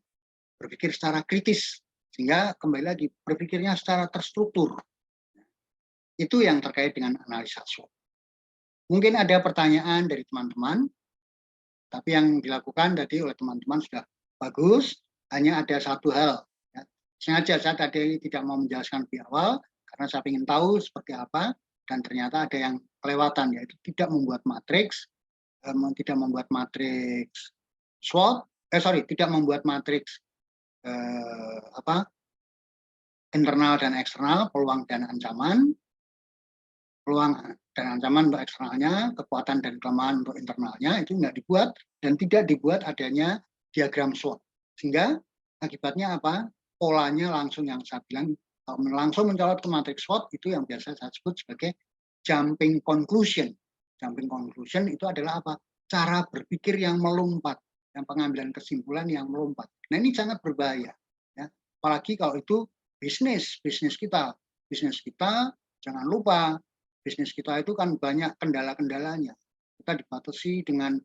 S1: berpikir secara kritis, sehingga kembali lagi berpikirnya secara terstruktur. Itu yang terkait dengan analisa SWOT. Mungkin ada pertanyaan dari teman-teman, tapi yang dilakukan tadi oleh teman-teman sudah bagus. Hanya ada satu hal. Ya. Sengaja saya tadi tidak mau menjelaskan di awal, karena saya ingin tahu seperti apa, dan ternyata ada yang kelewatan, yaitu tidak membuat matriks, tidak membuat matriks SWOT, tidak membuat matriks internal dan eksternal, peluang dan ancaman. Peluang dan ancaman untuk eksternalnya, kekuatan dan kelemahan untuk internalnya itu tidak dibuat, dan tidak dibuat adanya diagram SWOT. Sehingga akibatnya apa? Polanya langsung yang saya bilang, langsung mencolot ke matriks SWOT, itu yang biasa saya sebut sebagai jumping conclusion. Jumping conclusion itu adalah apa? Cara berpikir yang melompat, yang pengambilan kesimpulan yang melompat. Nah, ini sangat berbahaya. Ya. Apalagi kalau itu bisnis kita. Bisnis kita, jangan lupa, bisnis kita itu kan banyak kendala-kendalanya. Kita dibatasi dengan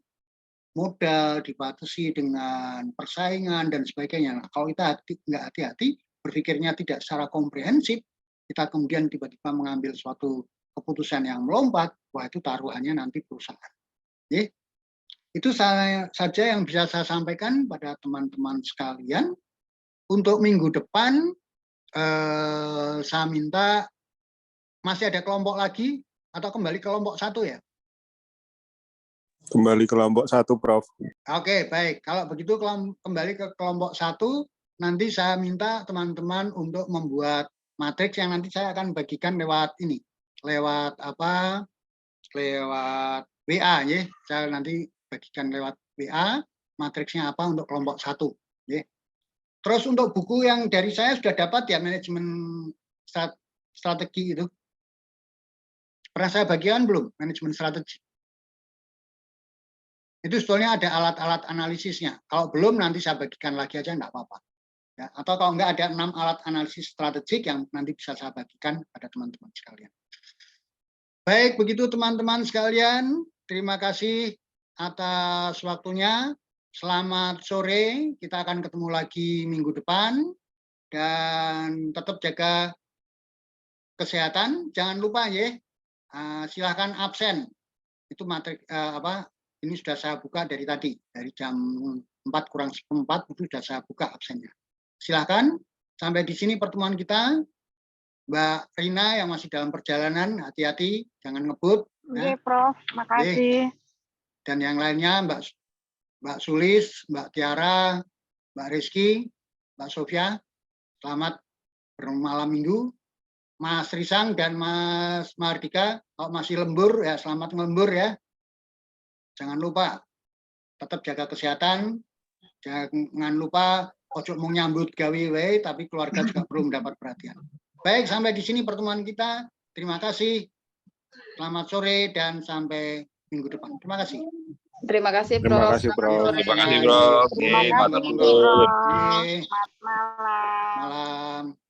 S1: modal, dibatasi dengan persaingan, dan sebagainya. Nah, kalau kita nggak hati-hati, berpikirnya tidak secara komprehensif, kita kemudian tiba-tiba mengambil suatu keputusan yang melompat, wah itu taruhannya nanti perusahaan. Oke? Itu saja yang bisa saya sampaikan pada teman-teman sekalian. Untuk minggu depan, saya minta masih ada kelompok lagi atau kembali ke kelompok 1 ya?
S3: Kembali ke kelompok 1, Prof.
S1: Oke, baik. Kalau begitu kembali ke kelompok 1, nanti saya minta teman-teman untuk membuat matriks yang nanti saya akan bagikan lewat ini. Lewat WA ya. Saya nanti bagikan lewat WA matriksnya apa untuk kelompok 1 ya. Terus untuk buku yang dari saya sudah dapat ya, manajemen strategi itu. Pernah saya bagikan belum manajemen strategi? Itu sebetulnya ada alat-alat analisisnya. Kalau belum nanti saya bagikan lagi aja, enggak apa-apa. Ya, atau kalau enggak ada 6 alat analisis strategik yang nanti bisa saya bagikan pada teman-teman sekalian. Baik, begitu teman-teman sekalian. Terima kasih atas waktunya. Selamat sore. Kita akan ketemu lagi minggu depan. Dan tetap jaga kesehatan. Jangan lupa ya. Silahkan absen. Itu materi ini sudah saya buka dari tadi, dari jam 4:04 itu sudah saya buka absennya. Silahkan. Sampai di sini pertemuan kita. Mbak Rina yang masih dalam perjalanan, hati-hati, jangan ngebut.
S4: Oke, Prof. Makasih.
S1: Dan yang lainnya, Mbak Sulis, Mbak Tiara, Mbak Rizky, Mbak Sofia, selamat bermalam minggu. Mas Risang dan Mas Mardika, kalau masih lembur ya selamat lembur ya. Jangan lupa tetap jaga kesehatan, jangan lupa ojo mau nyambut gawe wae, tapi keluarga juga perlu mendapat perhatian. Baik, sampai di sini pertemuan kita. Terima kasih. Selamat sore dan sampai minggu depan. Terima kasih.
S5: Terima kasih,
S3: Terima
S5: Prof.
S3: kasih, Prof.
S5: Selamat sore.
S6: Terima kasih, Prof.
S4: Terima
S6: Oke,
S4: kasih,
S6: matur
S1: Monggo,
S6: nuwun.
S1: monggo.
S4: Prof. Selamat malam.
S1: Malam.